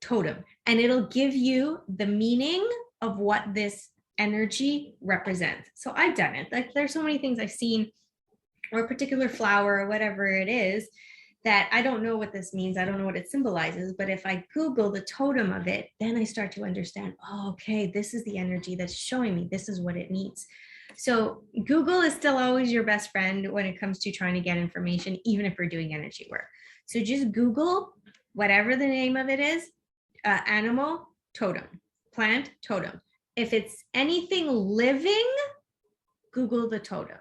totem, and it'll give you the meaning of what this energy represents. So I've done it. Like there's so many things I've seen, or a particular flower or whatever it is, that I don't know what this means. I don't know what it symbolizes. But if I Google the totem of it, then I start to understand, oh, okay, this is the energy that's showing me. This is what it means. So Google is still always your best friend when it comes to trying to get information, even if we're doing energy work. So just Google whatever the name of it is, animal, totem, plant, totem. If it's anything living, Google the totem.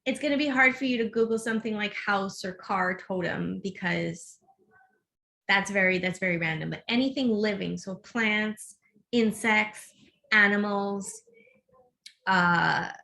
It's going to be hard for you to Google something like house or car totem, because that's very random. But anything living, so plants, insects, animals, plants,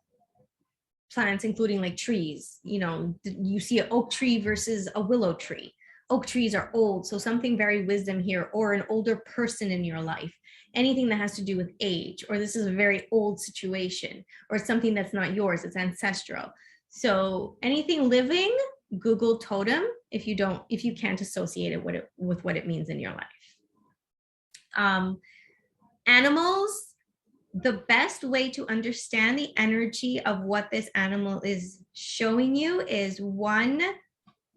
including like trees. You know, you see an oak tree versus a willow tree. Oak trees are old, so something very wisdom here, or an older person in your life. Anything that has to do with age, or this is a very old situation, or something that's not yours, it's ancestral. So anything living, Google totem if you can't associate it with what it means in your life. Animals, the best way to understand the energy of what this animal is showing you is, one,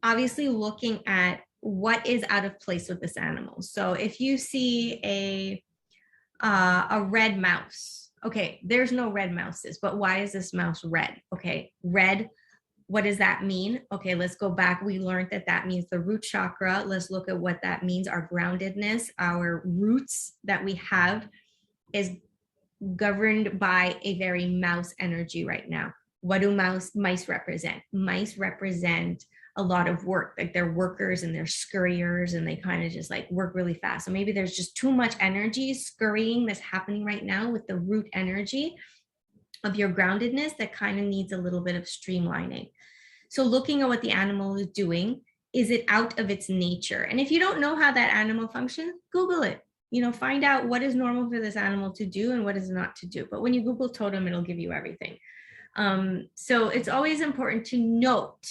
obviously looking at what is out of place with this animal. So if you see a red mouse, okay, there's no red mouses, but why is this mouse red? Okay, red, what does that mean? Okay, let's go back. We learned that means the root chakra. Let's look at what that means. Our groundedness, our roots that we have is governed by a very mouse energy right now. What do mice represent? Mice represent a lot of work. Like they're workers and they're scurriers, and they kind of just like work really fast. So maybe there's just too much energy scurrying that's happening right now with the root energy of your groundedness that kind of needs a little bit of streamlining. So looking at what the animal is doing, is it out of its nature? And if you don't know how that animal functions, Google it. You know, find out what is normal for this animal to do and what is not to do. But when you Google totem, it'll give you everything. So it's always important to note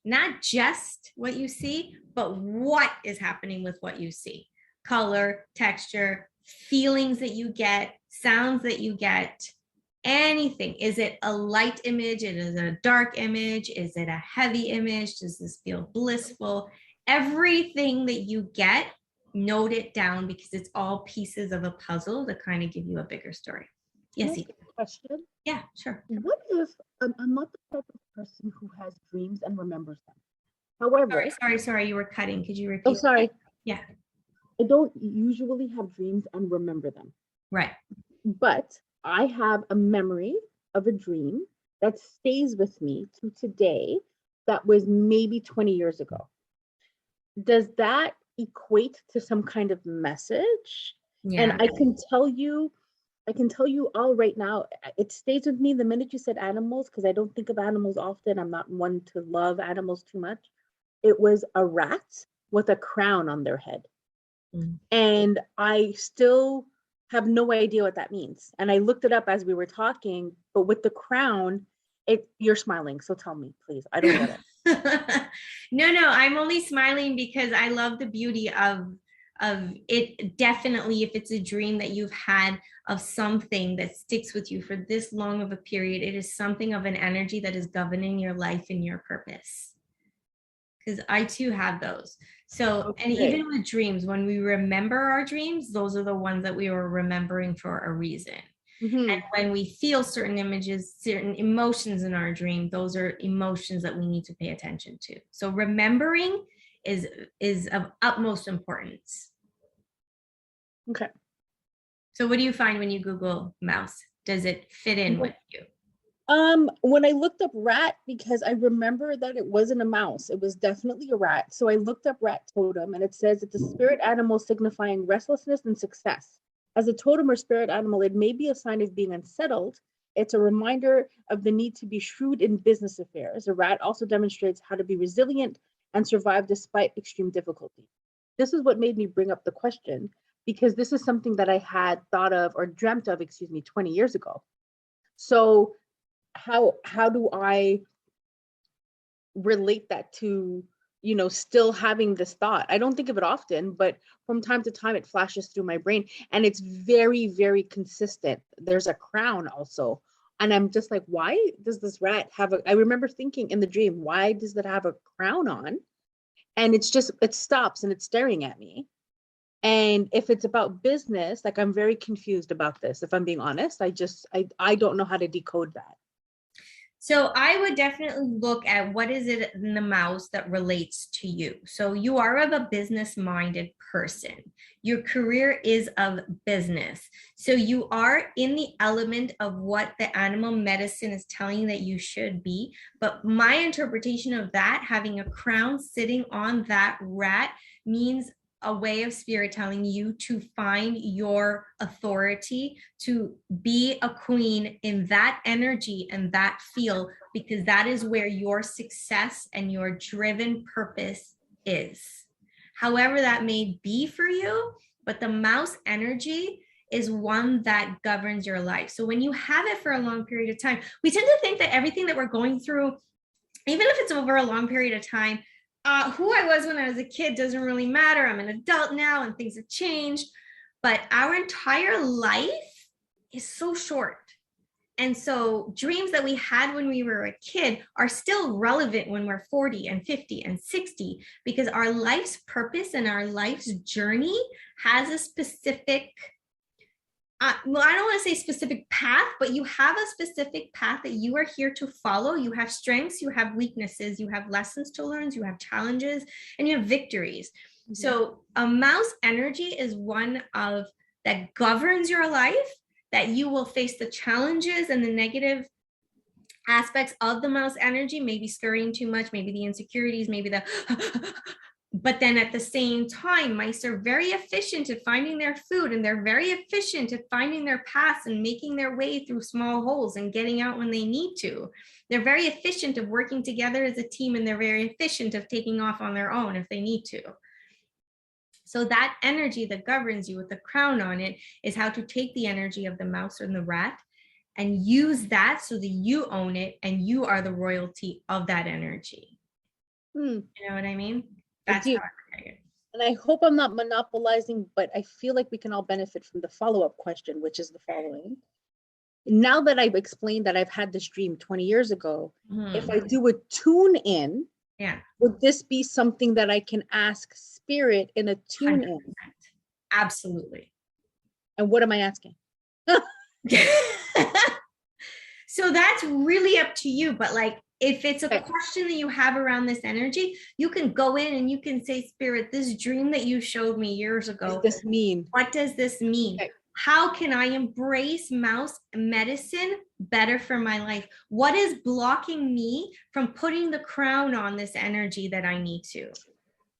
not just what you see, but what is happening with what you see. Color, texture, feelings that you get, sounds that you get, anything. Is it a light image? Is it a dark image? Is it a heavy image? Does this feel blissful? Everything that you get, note it down, because it's all pieces of a puzzle that kind of give you a bigger story. Yes. Question. Yeah, sure. What if I'm not the type of person who has dreams and remembers them? However, sorry, you were cutting. Could you repeat? Oh, sorry. That? Yeah. I don't usually have dreams and remember them. Right. But I have a memory of a dream that stays with me to today that was maybe 20 years ago. Does that equate to some kind of message? Yeah. And I can tell you all right now, it stays with me the minute you said animals, because I don't think of animals often. I'm not one to love animals too much. It was a rat with a crown on their head. Mm. And I still have no idea what that means. And I looked it up as we were talking, but with the crown, you're smiling. So tell me, please. I don't get it. No, I'm only smiling because I love the beauty of it. Definitely, if it's a dream that you've had of something that sticks with you for this long of a period, it is something of an energy that is governing your life and your purpose. Because I too have those. So, okay. And even with dreams, when we remember our dreams, those are the ones that we were remembering for a reason. Mm-hmm. And when we feel certain images, certain emotions in our dream, those are emotions that we need to pay attention to. So remembering is of utmost importance. Okay. So what do you find when you Google mouse? Does it fit in with you? When I looked up rat, because I remember that it wasn't a mouse, it was definitely a rat. So I looked up rat totem, and it says it's a spirit animal signifying restlessness and success. As a totem or spirit animal, it may be a sign of being unsettled. It's a reminder of the need to be shrewd in business affairs. A rat also demonstrates how to be resilient and survive despite extreme difficulty. This is what made me bring up the question, because this is something that I had thought of or dreamt of, 20 years ago. So how do I relate that to, still having this thought? I don't think of it often, but from time to time it flashes through my brain, and it's very, very consistent. There's a crown also. And I'm just like, why does this rat have I remember thinking in the dream, why does that have a crown on? And it stops and it's staring at me. And if it's about business, like, I'm very confused about this. If I'm being honest, I don't know how to decode that. So I would definitely look at what is it in the mouse that relates to you. So you are of a business-minded person. Your career is of business. So you are in the element of what the animal medicine is telling you that you should be. But my interpretation of that, having a crown sitting on that rat, means a way of spirit telling you to find your authority, to be a queen in that energy and that field, because that is where your success and your driven purpose is. However that may be for you, but the mouse energy is one that governs your life. So when you have it for a long period of time, we tend to think that everything that we're going through, even if it's over a long period of time, who I was when I was a kid doesn't really matter. I'm an adult now and things have changed, but our entire life is so short. And so dreams that we had when we were a kid are still relevant when we're 40 and 50 and 60, because our life's purpose and our life's journey has a specific, I don't want to say specific path, but you have a specific path that you are here to follow. You have strengths, you have weaknesses, you have lessons to learn, you have challenges, and you have victories. Mm-hmm. So a mouse energy is one of that governs your life, that you will face the challenges and the negative aspects of the mouse energy, maybe scurrying too much, maybe the insecurities, maybe the but then at the same time, mice are very efficient at finding their food, and they're very efficient at finding their paths and making their way through small holes and getting out when they need to. They're very efficient of working together as a team, and they're very efficient of taking off on their own if they need to. So that energy that governs you with the crown on it is how to take the energy of the mouse or the rat and use that so that you own it and you are the royalty of that energy. You know what I mean? That's how I look at it. And I hope I'm not monopolizing, but I feel like we can all benefit from the follow-up question, which is the following. Now that I've explained that I've had this dream 20 years ago, if I do a tune in, would this be something that I can ask spirit in a tune in? Absolutely. And what am I asking? So that's really up to you. But like, if it's a question that you have around this energy, you can go in and you can say, Spirit, this dream that you showed me years ago, what does this mean? What does this mean? How can I embrace mouse medicine better for my life? What is blocking me from putting the crown on this energy that I need to?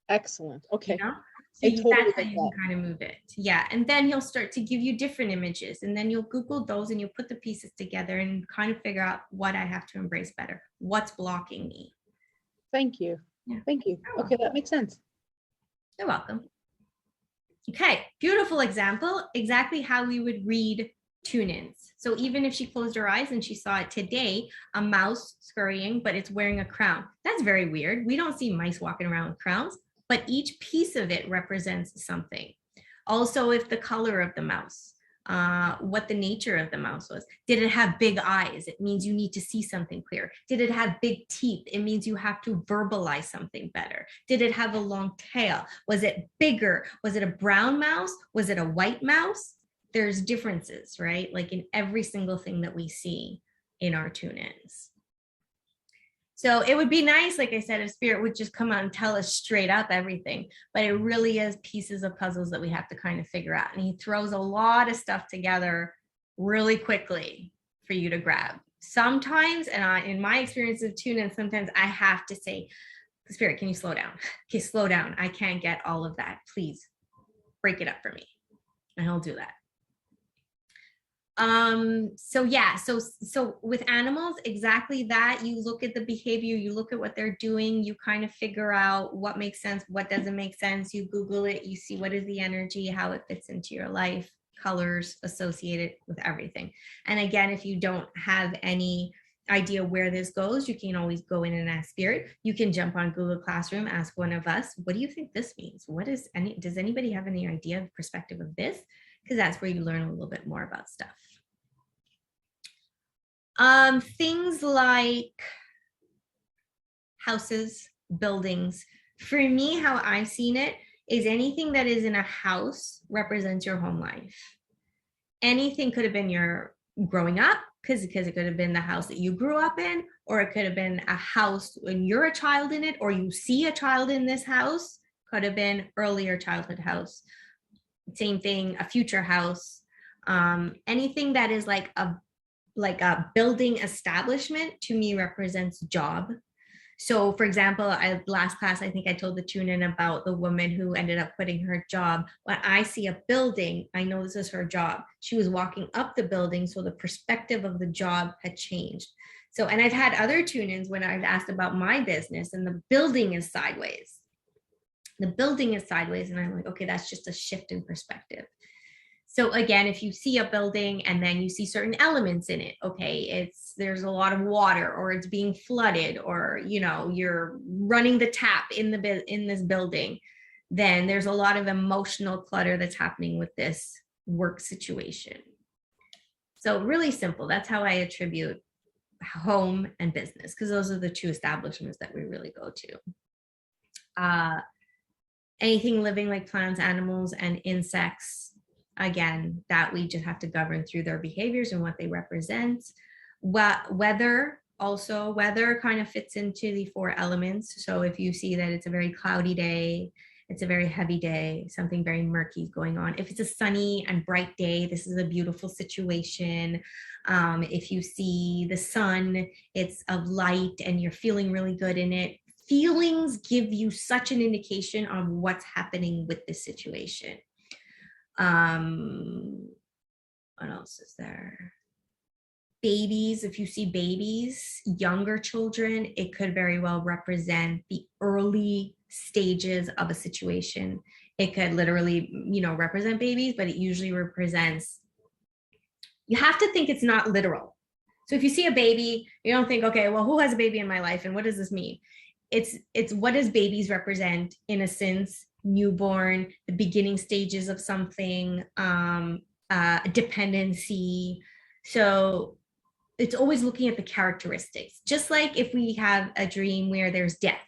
Excellent. Okay. You know? So I totally that's how get you can that. kind of move it. Yeah. And then he'll start to give you different images. And then you'll Google those and you'll put the pieces together and kind of figure out what I have to embrace better. What's blocking me? Thank you. Yeah. Thank you. Okay, that makes sense. You're welcome. Okay, beautiful example, exactly how we would read tune-ins. So even if she closed her eyes and she saw it today, a mouse scurrying, but it's wearing a crown. That's very weird. We don't see mice walking around with crowns, but each piece of it represents something. Also, if the color of the mouse, what the nature of the mouse was. Did it have big eyes? It means you need to see something clear. Did it have big teeth? It means you have to verbalize something better. Did it have a long tail? Was it bigger? Was it a brown mouse? Was it a white mouse? There's differences, right? Like in every single thing that we see in our tune-ins. So it would be nice, like I said, if spirit would just come out and tell us straight up everything, but it really is pieces of puzzles that we have to kind of figure out. And he throws a lot of stuff together really quickly for you to grab. Sometimes, and in my experience of tune-in, sometimes I have to say, spirit, can you slow down? Okay, slow down. I can't get all of that. Please break it up for me. And he'll do that. So yeah, so with animals, exactly that. You look at the behavior, you look at what they're doing, you kind of figure out what makes sense, what doesn't make sense. You Google it, you see what is the energy, how it fits into your life, colors associated with everything. And again, if you don't have any idea where this goes, you can always go in and ask spirit. You can jump on Google Classroom, ask one of us, what do you think this means? Does anybody have any idea of perspective of this? Because that's where you learn a little bit more about stuff. Things like houses, buildings. For me, how I've seen it is anything that is in a house represents your home life. Anything could have been your growing up, because it could have been the house that you grew up in, or it could have been a house when you're a child in it, or you see a child in this house, could have been earlier childhood house. Same thing, a future house. Anything that is like a building establishment to me represents job. So for example, last class, I think I told the tune-in about the woman who ended up quitting her job. When I see a building, I know this is her job. She was walking up the building, so the perspective of the job had changed. So, and I've had other tune-ins when I've asked about my business and the building is sideways. The building is sideways and I'm like, okay, that's just a shift in perspective. So again, if you see a building and then you see certain elements in it, okay, there's a lot of water, or it's being flooded, or you're running the tap in this building, then there's a lot of emotional clutter that's happening with this work situation. So really simple. That's how I attribute home and business, because those are the two establishments that we really go to. Anything living like plants, animals, and insects. Again, that we just have to govern through their behaviors and what they represent. Weather kind of fits into the 4 elements. So if you see that it's a very cloudy day, it's a very heavy day, something very murky is going on. If it's a sunny and bright day, this is a beautiful situation. If you see the sun, it's of light and you're feeling really good in it. Feelings give you such an indication on what's happening with this situation. What else is there? Babies, if you see babies, younger children, it could very well represent the early stages of a situation. It could literally, represent babies, but it usually represents, you have to think it's not literal. So if you see a baby, you don't think, okay, well, who has a baby in my life and what does this mean? It's what does babies represent in a sense? Newborn, the beginning stages of something, dependency. So it's always looking at the characteristics. Just like if we have a dream where there's death,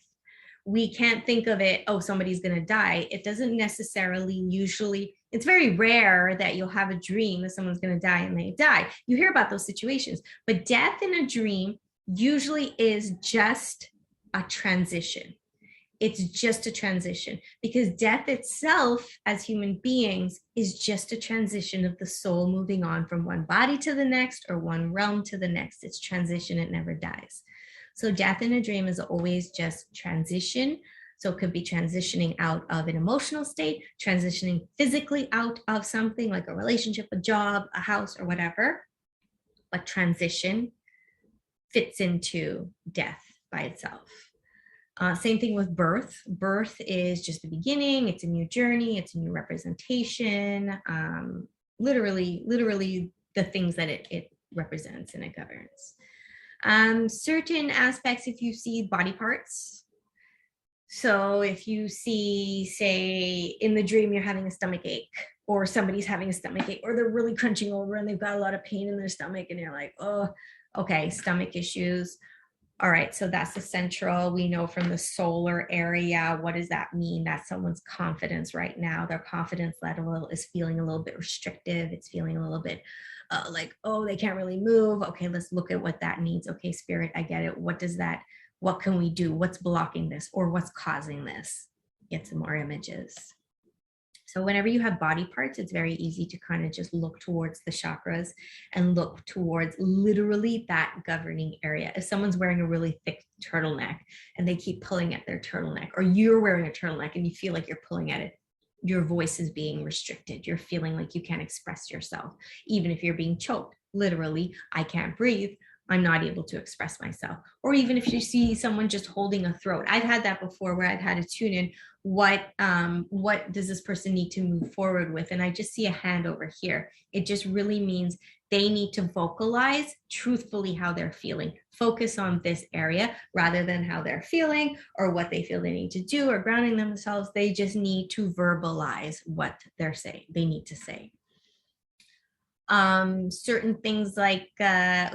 we can't think of it, oh, somebody's going to die. It doesn't necessarily usually, it's very rare that you'll have a dream that someone's going to die and they die. You hear about those situations, but death in a dream usually is just a transition. It's just a transition, because death itself as human beings is just a transition of the soul moving on from one body to the next or one realm to the next. It's transition, it never dies. So death in a dream is always just transition. So it could be transitioning out of an emotional state, transitioning physically out of something like a relationship, a job, a house, or whatever. But transition fits into death by itself. Same thing with birth. Birth is just the beginning. It's a new journey. It's a new representation. Literally the things that it represents and it governs. Certain aspects, if you see body parts. So if you see, say, in the dream, you're having a stomach ache, or somebody's having a stomach ache, or they're really crunching over and they've got a lot of pain in their stomach, and you're like, oh, okay, stomach issues. All right, so that's the central. We know from the solar area. What does that mean? That's someone's confidence right now. Their confidence level is feeling a little bit restrictive. It's feeling a little bit like, oh, they can't really move. Okay, let's look at what that means. Okay, spirit, I get it. What does that, what can we do? What's blocking this, or what's causing this? Get some more images. So whenever you have body parts, it's very easy to kind of just look towards the chakras and look towards literally that governing area. If someone's wearing a really thick turtleneck and they keep pulling at their turtleneck, or you're wearing a turtleneck and you feel like you're pulling at it, your voice is being restricted. You're feeling like you can't express yourself. Even if you're being choked, literally, I can't breathe. I'm not able to express myself. Or even if you see someone just holding a throat. I've had that before, where I've had to tune in what does this person need to move forward with, and I just see a hand over here. It just really means they need to vocalize truthfully how they're feeling. Focus on this area rather than how they're feeling or what they feel they need to do or grounding themselves. They just need to verbalize what they're saying, they need to say. Certain things like,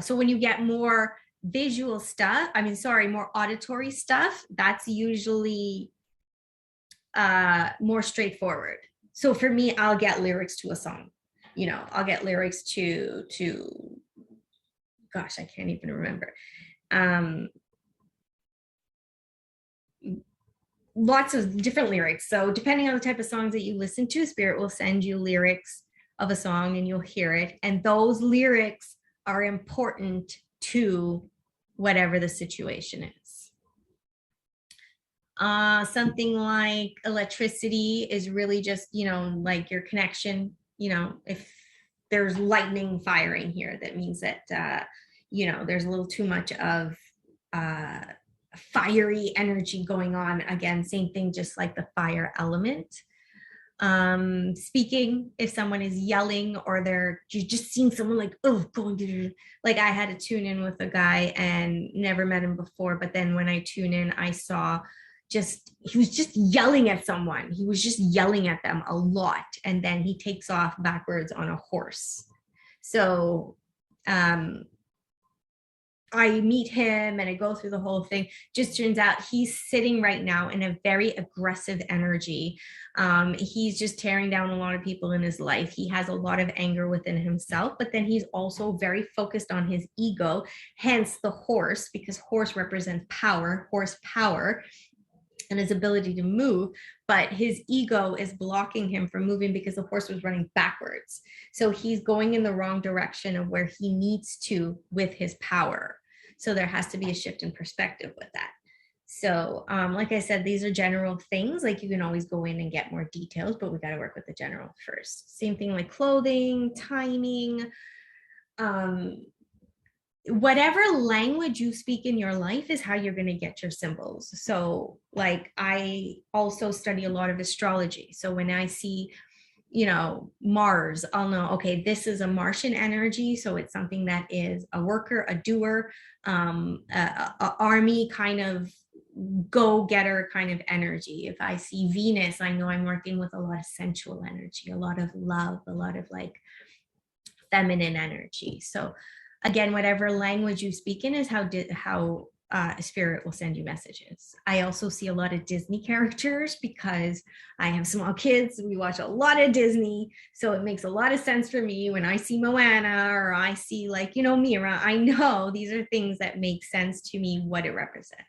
so when you get more visual stuff, more auditory stuff, that's usually more straightforward. So for me, I'll get lyrics to a song, I'll get lyrics to gosh, I can't even remember. Lots of different lyrics. So depending on the type of songs that you listen to, Spirit will send you lyrics of a song and you'll hear it. And those lyrics are important to whatever the situation is. Something like electricity is really just, like your connection, if there's lightning firing here, that means that, there's a little too much of fiery energy going on. Again, same thing, just like the fire element. Speaking, if someone is yelling or you just seeing someone like, oh, going, like I had to tune in with a guy and never met him before, but then when I tune in, I saw he was just yelling at someone. He was just yelling at them a lot. And then he takes off backwards on a horse. So, I meet him and I go through the whole thing. Just turns out he's sitting right now in a very aggressive energy. He's just tearing down a lot of people in his life. He has a lot of anger within himself, but then he's also very focused on his ego, hence the horse, because horse represents power, horsepower, and his ability to move, but his ego is blocking him from moving because the horse was running backwards. So he's going in the wrong direction of where he needs to with his power. So there has to be a shift in perspective with that. So like I said, these are general things. Like you can always go in and get more details, but we got to work with the general first. Same thing like clothing, timing, whatever language you speak in your life is how you're going to get your symbols. So like I also study a lot of astrology. So when I see, Mars, I'll know, okay, this is a Martian energy. So it's something that is a worker, a doer, a army kind of go-getter kind of energy. If I see Venus, I know I'm working with a lot of sensual energy, a lot of love, a lot of like feminine energy. So again, whatever language you speak in is how spirit will send you messages. I also see a lot of Disney characters because I have small kids. We watch a lot of Disney. So it makes a lot of sense for me when I see Moana or I see Mira. I know these are things that make sense to me, what it represents.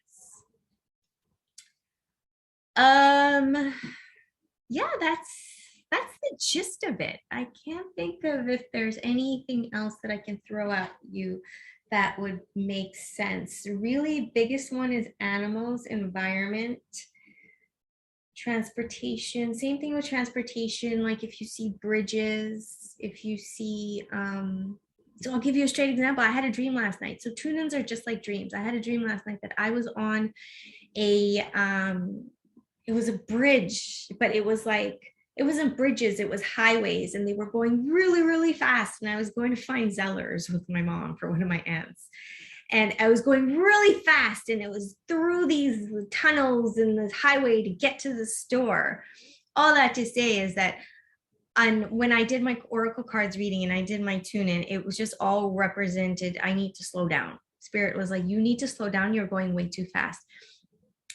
Yeah, that's the gist of it. I can't think of if there's anything else that I can throw at you that would make sense. The really biggest one is animals, environment, transportation. Same thing with transportation. Like if you see bridges, if you see so I'll give you a straight example. I had a dream last night. So tune-ins are just like dreams. I had a dream last night that I was on a it was a bridge, but it was like, it wasn't bridges, it was highways, and they were going really, really fast. And I was going to find Zellers with my mom for one of my aunts. And I was going really fast, and it was through these tunnels and this highway to get to the store. All that to say is that when I did my oracle cards reading and I did my tune in, it was just all represented. I need to slow down. Spirit was like, you need to slow down. You're going way too fast.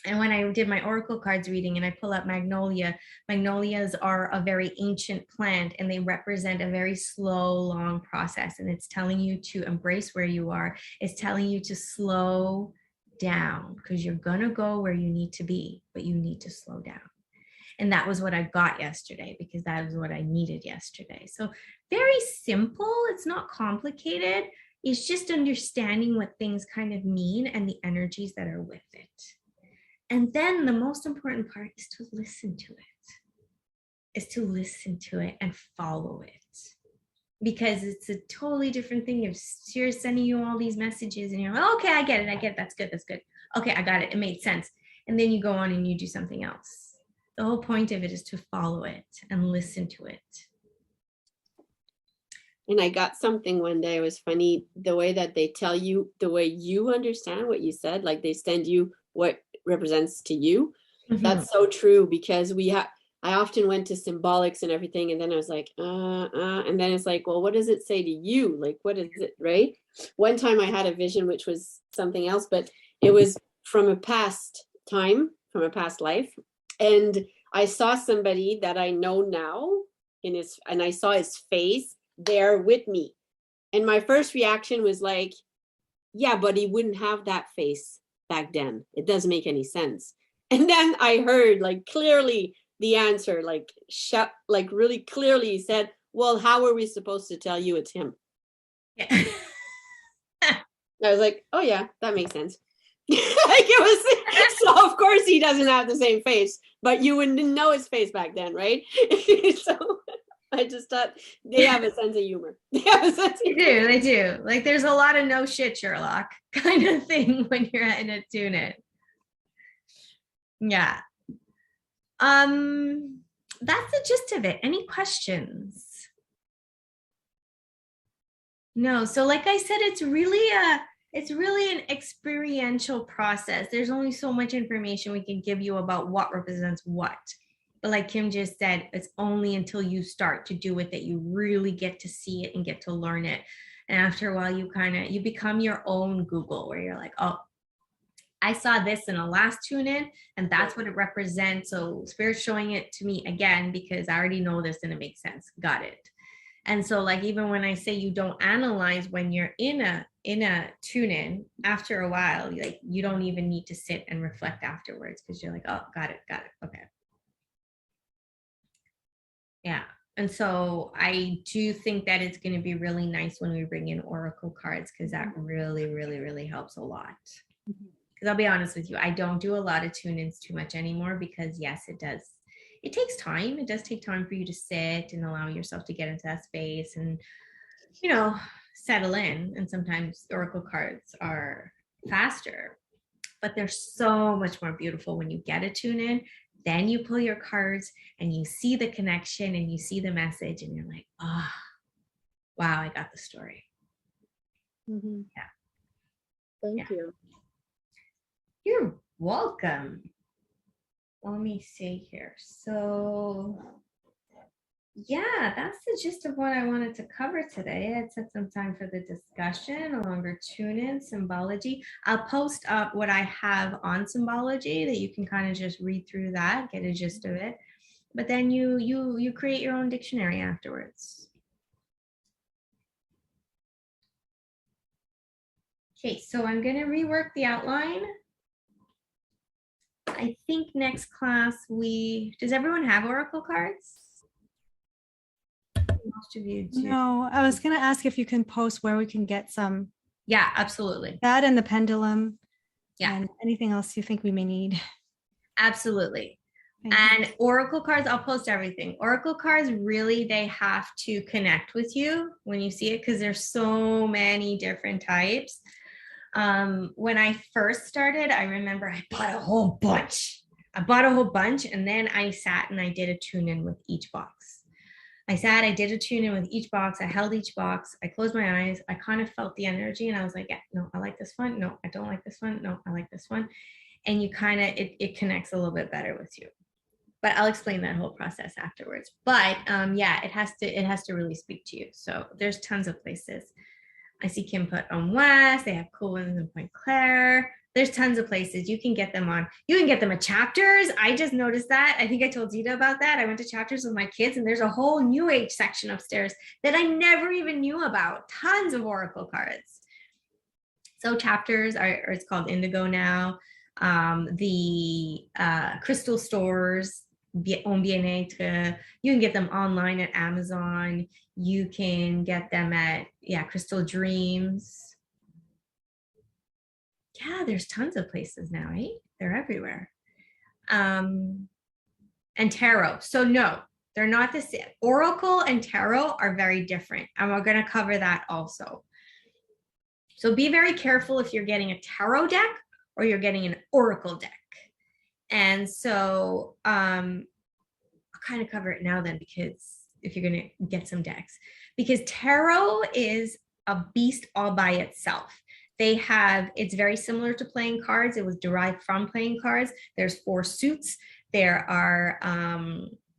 And when I did my oracle cards reading and I pull up magnolia, magnolias are a very ancient plant and they represent a very slow, long process. And it's telling you to embrace where you are. It's telling you to slow down because you're going to go where you need to be, but you need to slow down. And that was what I got yesterday because that was what I needed yesterday. So very simple. It's not complicated. It's just understanding what things kind of mean and the energies that are with it. And then the most important part is to listen to it, and follow it. Because it's a totally different thing. If you're sending you all these messages and you're like, okay, I get it. That's good. Okay, I got it. It made sense. And then you go on and you do something else. The whole point of it is to follow it and listen to it. And I got something one day. It was funny the way that they tell you, the way you understand what you said, like they send you what represents to you. Mm-hmm. That's so true because I often went to symbolics and everything, and then I was like, and then it's like, well, what does it say to you? Like, what is it, right? One time I had a vision, which was something else, but it was from a past time, from a past life. And I saw somebody that I know now and I saw his face there with me. And my first reaction was like, yeah, but he wouldn't have that face back then. It doesn't make any sense. And then I heard like clearly the answer, like really clearly he said, well, how are we supposed to tell you it's him? Yeah. I was like, oh yeah, that makes sense. Like it was, so of course he doesn't have the same face, but you wouldn't know his face back then, right? So I just thought they have a sense of humor. They do. Like there's a lot of no shit Sherlock kind of thing when you're in a tune in. Yeah. That's the gist of it. Any questions? No. So like I said, it's really an experiential process. There's only so much information we can give you about what represents what. But like Kim just said, it's only until you start to do it that you really get to see it and get to learn it. And after a while, you become your own Google where you're like, oh, I saw this in a last tune in and that's what it represents. So Spirit's showing it to me again because I already know this and it makes sense. Got it. And so like even when I say you don't analyze when you're in a tune in, after a while, like you don't even need to sit and reflect afterwards because you're like, oh, got it. Okay. Yeah. And so I do think that it's going to be really nice when we bring in oracle cards because that really, really, really helps a lot. Because I'll be honest with you, I don't do a lot of tune-ins too much anymore because yes, it does. It takes time. It does take time for you to sit and allow yourself to get into that space and, settle in. And sometimes oracle cards are faster, but they're so much more beautiful when you get a tune in. Then you pull your cards and you see the connection and you see the message and you're like, oh, wow, I got the story. Mm-hmm. Yeah. Thank you. You're welcome. Let me see here. So yeah, that's the gist of what I wanted to cover today. I set some time for the discussion, a longer tune-in, symbology. I'll post up what I have on symbology that you can kind of just read through that, get a gist of it. But then you create your own dictionary afterwards. Okay, so I'm going to rework the outline. I I think next class does everyone have oracle cards? Most of you do. No, I was going to ask if you can post where we can get some. Yeah, absolutely. That and the pendulum. Yeah. And anything else you think we may need. Absolutely. Thanks. And oracle cards, I'll post everything. Oracle cards, really, they have to connect with you when you see it because there's so many different types. When I first started, I remember I bought a whole bunch. And then I sat and I did a tune in with each box. I did a tune in with each box. I held each box. I closed my eyes. I kind of felt the energy and I was like, yeah, no, I like this one. No, I don't like this one. No, I like this one. And you kind of, it connects a little bit better with you. But I'll explain that whole process afterwards. But yeah, it has to really speak to you. So there's tons of places. I see Kim put on West. They have cool ones in Point Claire. There's tons of places you can get them on. You can get them at Chapters. I just noticed that. I think I told Zita about that. I went to Chapters with my kids and there's a whole New Age section upstairs that I never even knew about. Tons of oracle cards. So Chapters it's called Indigo now. The crystal stores, On Bien-Être, you can get them online at Amazon. You can get them at, Crystal Dreams. Yeah, there's tons of places now, right? They're everywhere. And tarot. So no, they're not the same. Oracle and tarot are very different. And we're going to cover that also. So be very careful if you're getting a tarot deck or you're getting an oracle deck. And so I'll kind of cover it now then, because if you're going to get some decks, because tarot is a beast all by itself. It's very similar to playing cards. It was derived from playing cards. There's 4 suits. There are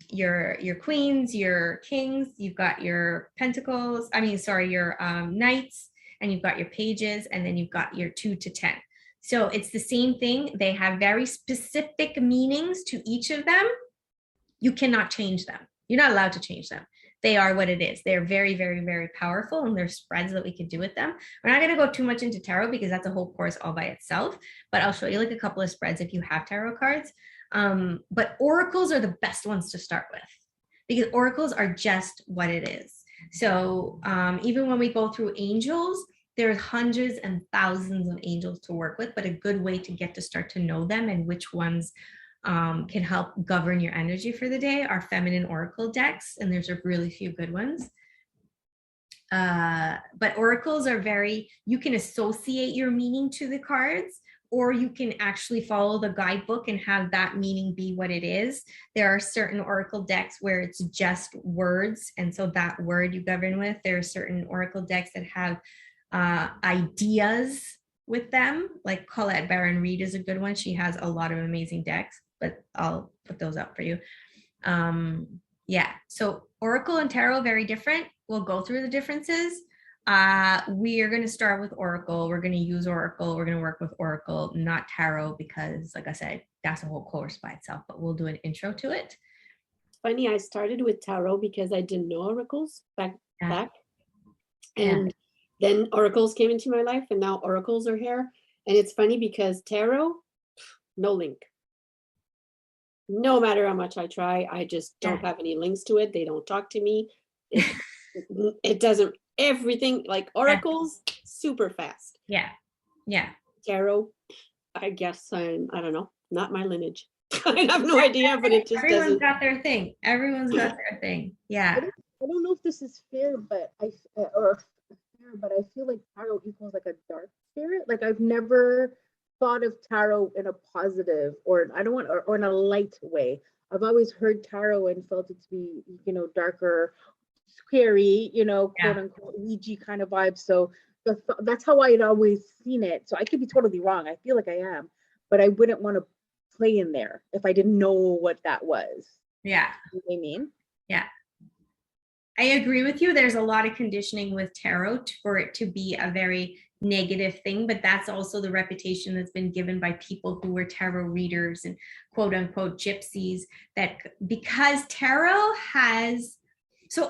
your queens, your kings, you've got your pentacles, your knights, and you've got your pages, and then you've got your 2 to 10. So it's the same thing. They have very specific meanings to each of them. You cannot change them. You're not allowed to change them. They are what it is. They're very, very, very powerful, and there's spreads that we could do with them. We're not going to go too much into tarot because that's a whole course all by itself, but I'll show you like a couple of spreads if you have tarot cards. But oracles are the best ones to start with because oracles are just what it is. So even when we go through angels, there's hundreds and thousands of angels to work with, but a good way to get to start to know them and which ones can help govern your energy for the day are feminine oracle decks, and there's a really few good ones. But oracles are you can associate your meaning to the cards, or you can actually follow the guidebook and have that meaning be what it is. There are certain oracle decks where it's just words, and so that word you govern with. There are certain oracle decks that have ideas with them, like Colette Baron Reed is a good one. She has a lot of amazing decks, but I'll put those up for you. So oracle and tarot, very different. We'll go through the differences. We are going to start with oracle. We're going to use oracle. We're going to work with oracle, not tarot, because like I said, that's a whole course by itself, but we'll do an intro to it. Funny, I started with tarot because I didn't know oracles back. And then oracles came into my life, and now oracles are here. And it's funny because tarot, no link. No matter how much I try, I just don't have any links to it. They don't talk to me. It doesn't, everything like oracles, super fast. Yeah. Tarot, I guess I don't know, not my lineage. I have no idea, but it just Everyone's got their thing. Everyone's got their thing. Yeah. I don't know if this is fair, but I feel like tarot equals like a dark spirit. Like I've never thought of tarot in a positive or in a light way. I've always heard tarot and felt it to be, darker, scary, quote unquote Ouija kind of vibe. So that's how I had always seen it. So I could be totally wrong. I feel like I am, but I wouldn't want to play in there if I didn't know what that was. Yeah. You know what I mean? Yeah. I agree with you. There's a lot of conditioning with tarot for it to be a very negative thing, but that's also the reputation that's been given by people who were tarot readers and quote unquote gypsies, that because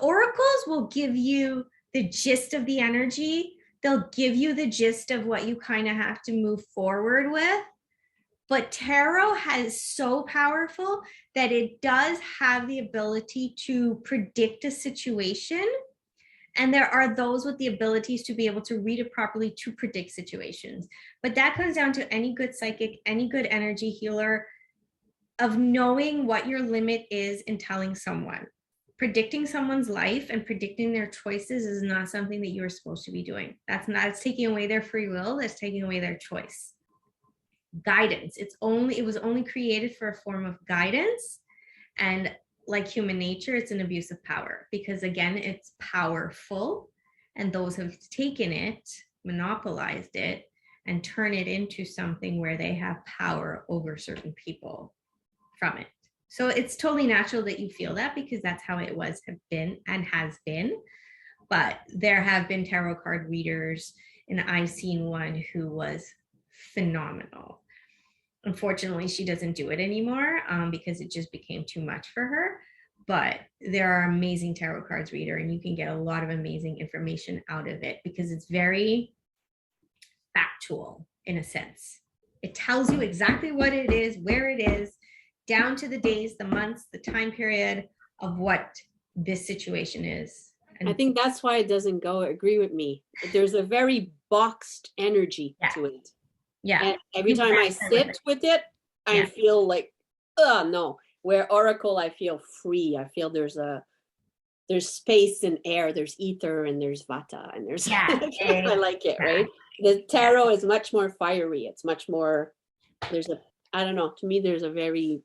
oracles will give you the gist of the energy. They'll give you the gist of what you kind of have to move forward with. But tarot is so powerful that it does have the ability to predict a situation. And there are those with the abilities to be able to read it properly to predict situations. But that comes down to any good psychic, any good energy healer, of knowing what your limit is in telling someone. Predicting someone's life and predicting their choices is not something that you're supposed to be doing. That's not, it's taking away their free will, that's taking away their choice. Guidance, it was only created for a form of guidance, and like human nature, it's an abuse of power, because again, it's powerful, and those have taken it, monopolized it, and turn it into something where they have power over certain people from it. So it's totally natural that you feel that, because that's how it was, have been, and has been. But there have been tarot card readers, and I've seen one who was phenomenal. Unfortunately, she doesn't do it anymore because it just became too much for her. But there are amazing tarot cards reader, and you can get a lot of amazing information out of it, because it's very factual in a sense. It tells you exactly what it is, where it is, down to the days, the months, the time period of what this situation is. And I think that's why it doesn't go agree with me. There's a very boxed energy to it. Yeah. And every time I sit with it, I feel like, oh no. Where Oracle, I feel free. I feel there's space and air, there's ether, and there's vata, and there's I like it, right? The tarot is much more fiery. It's much more, I don't know, to me there's a very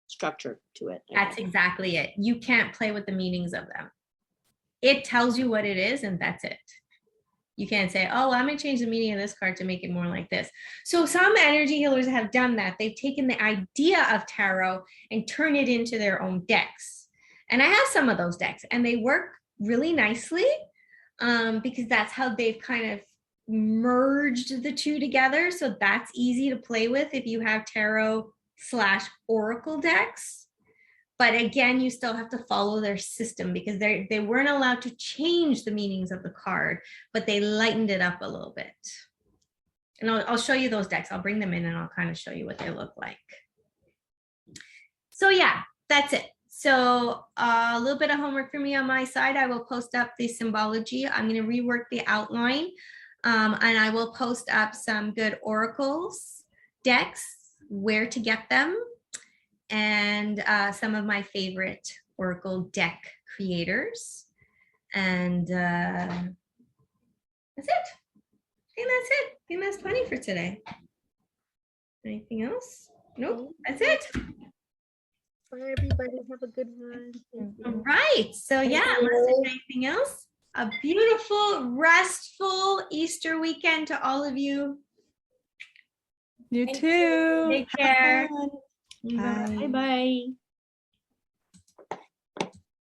structure to it. That's exactly it. You can't play with the meanings of them. It tells you what it is, and that's it. You can't say, oh, I'm going to change the meaning of this card to make it more like this. So some energy healers have done that. They've taken the idea of tarot and turned it into their own decks. And I have some of those decks, and they work really nicely because that's how they've kind of merged the two together. So that's easy to play with if you have tarot/oracle decks. But again, you still have to follow their system, because they weren't allowed to change the meanings of the card, but they lightened it up a little bit. And I'll show you those decks. I'll bring them in and I'll kind of show you what they look like. So yeah, that's it. So a little bit of homework for me on my side. I will post up the symbology. I'm going to rework the outline, and I will post up some good oracles decks, where to get them, and some of my favorite oracle deck creators. And that's it. I think that's plenty for today. Anything else? Nope, that's it. Bye, everybody. Have a good one. All right. So yeah, unless there's anything else, a beautiful, restful Easter weekend to all of you. You too. Take care. Bye. Bye-bye.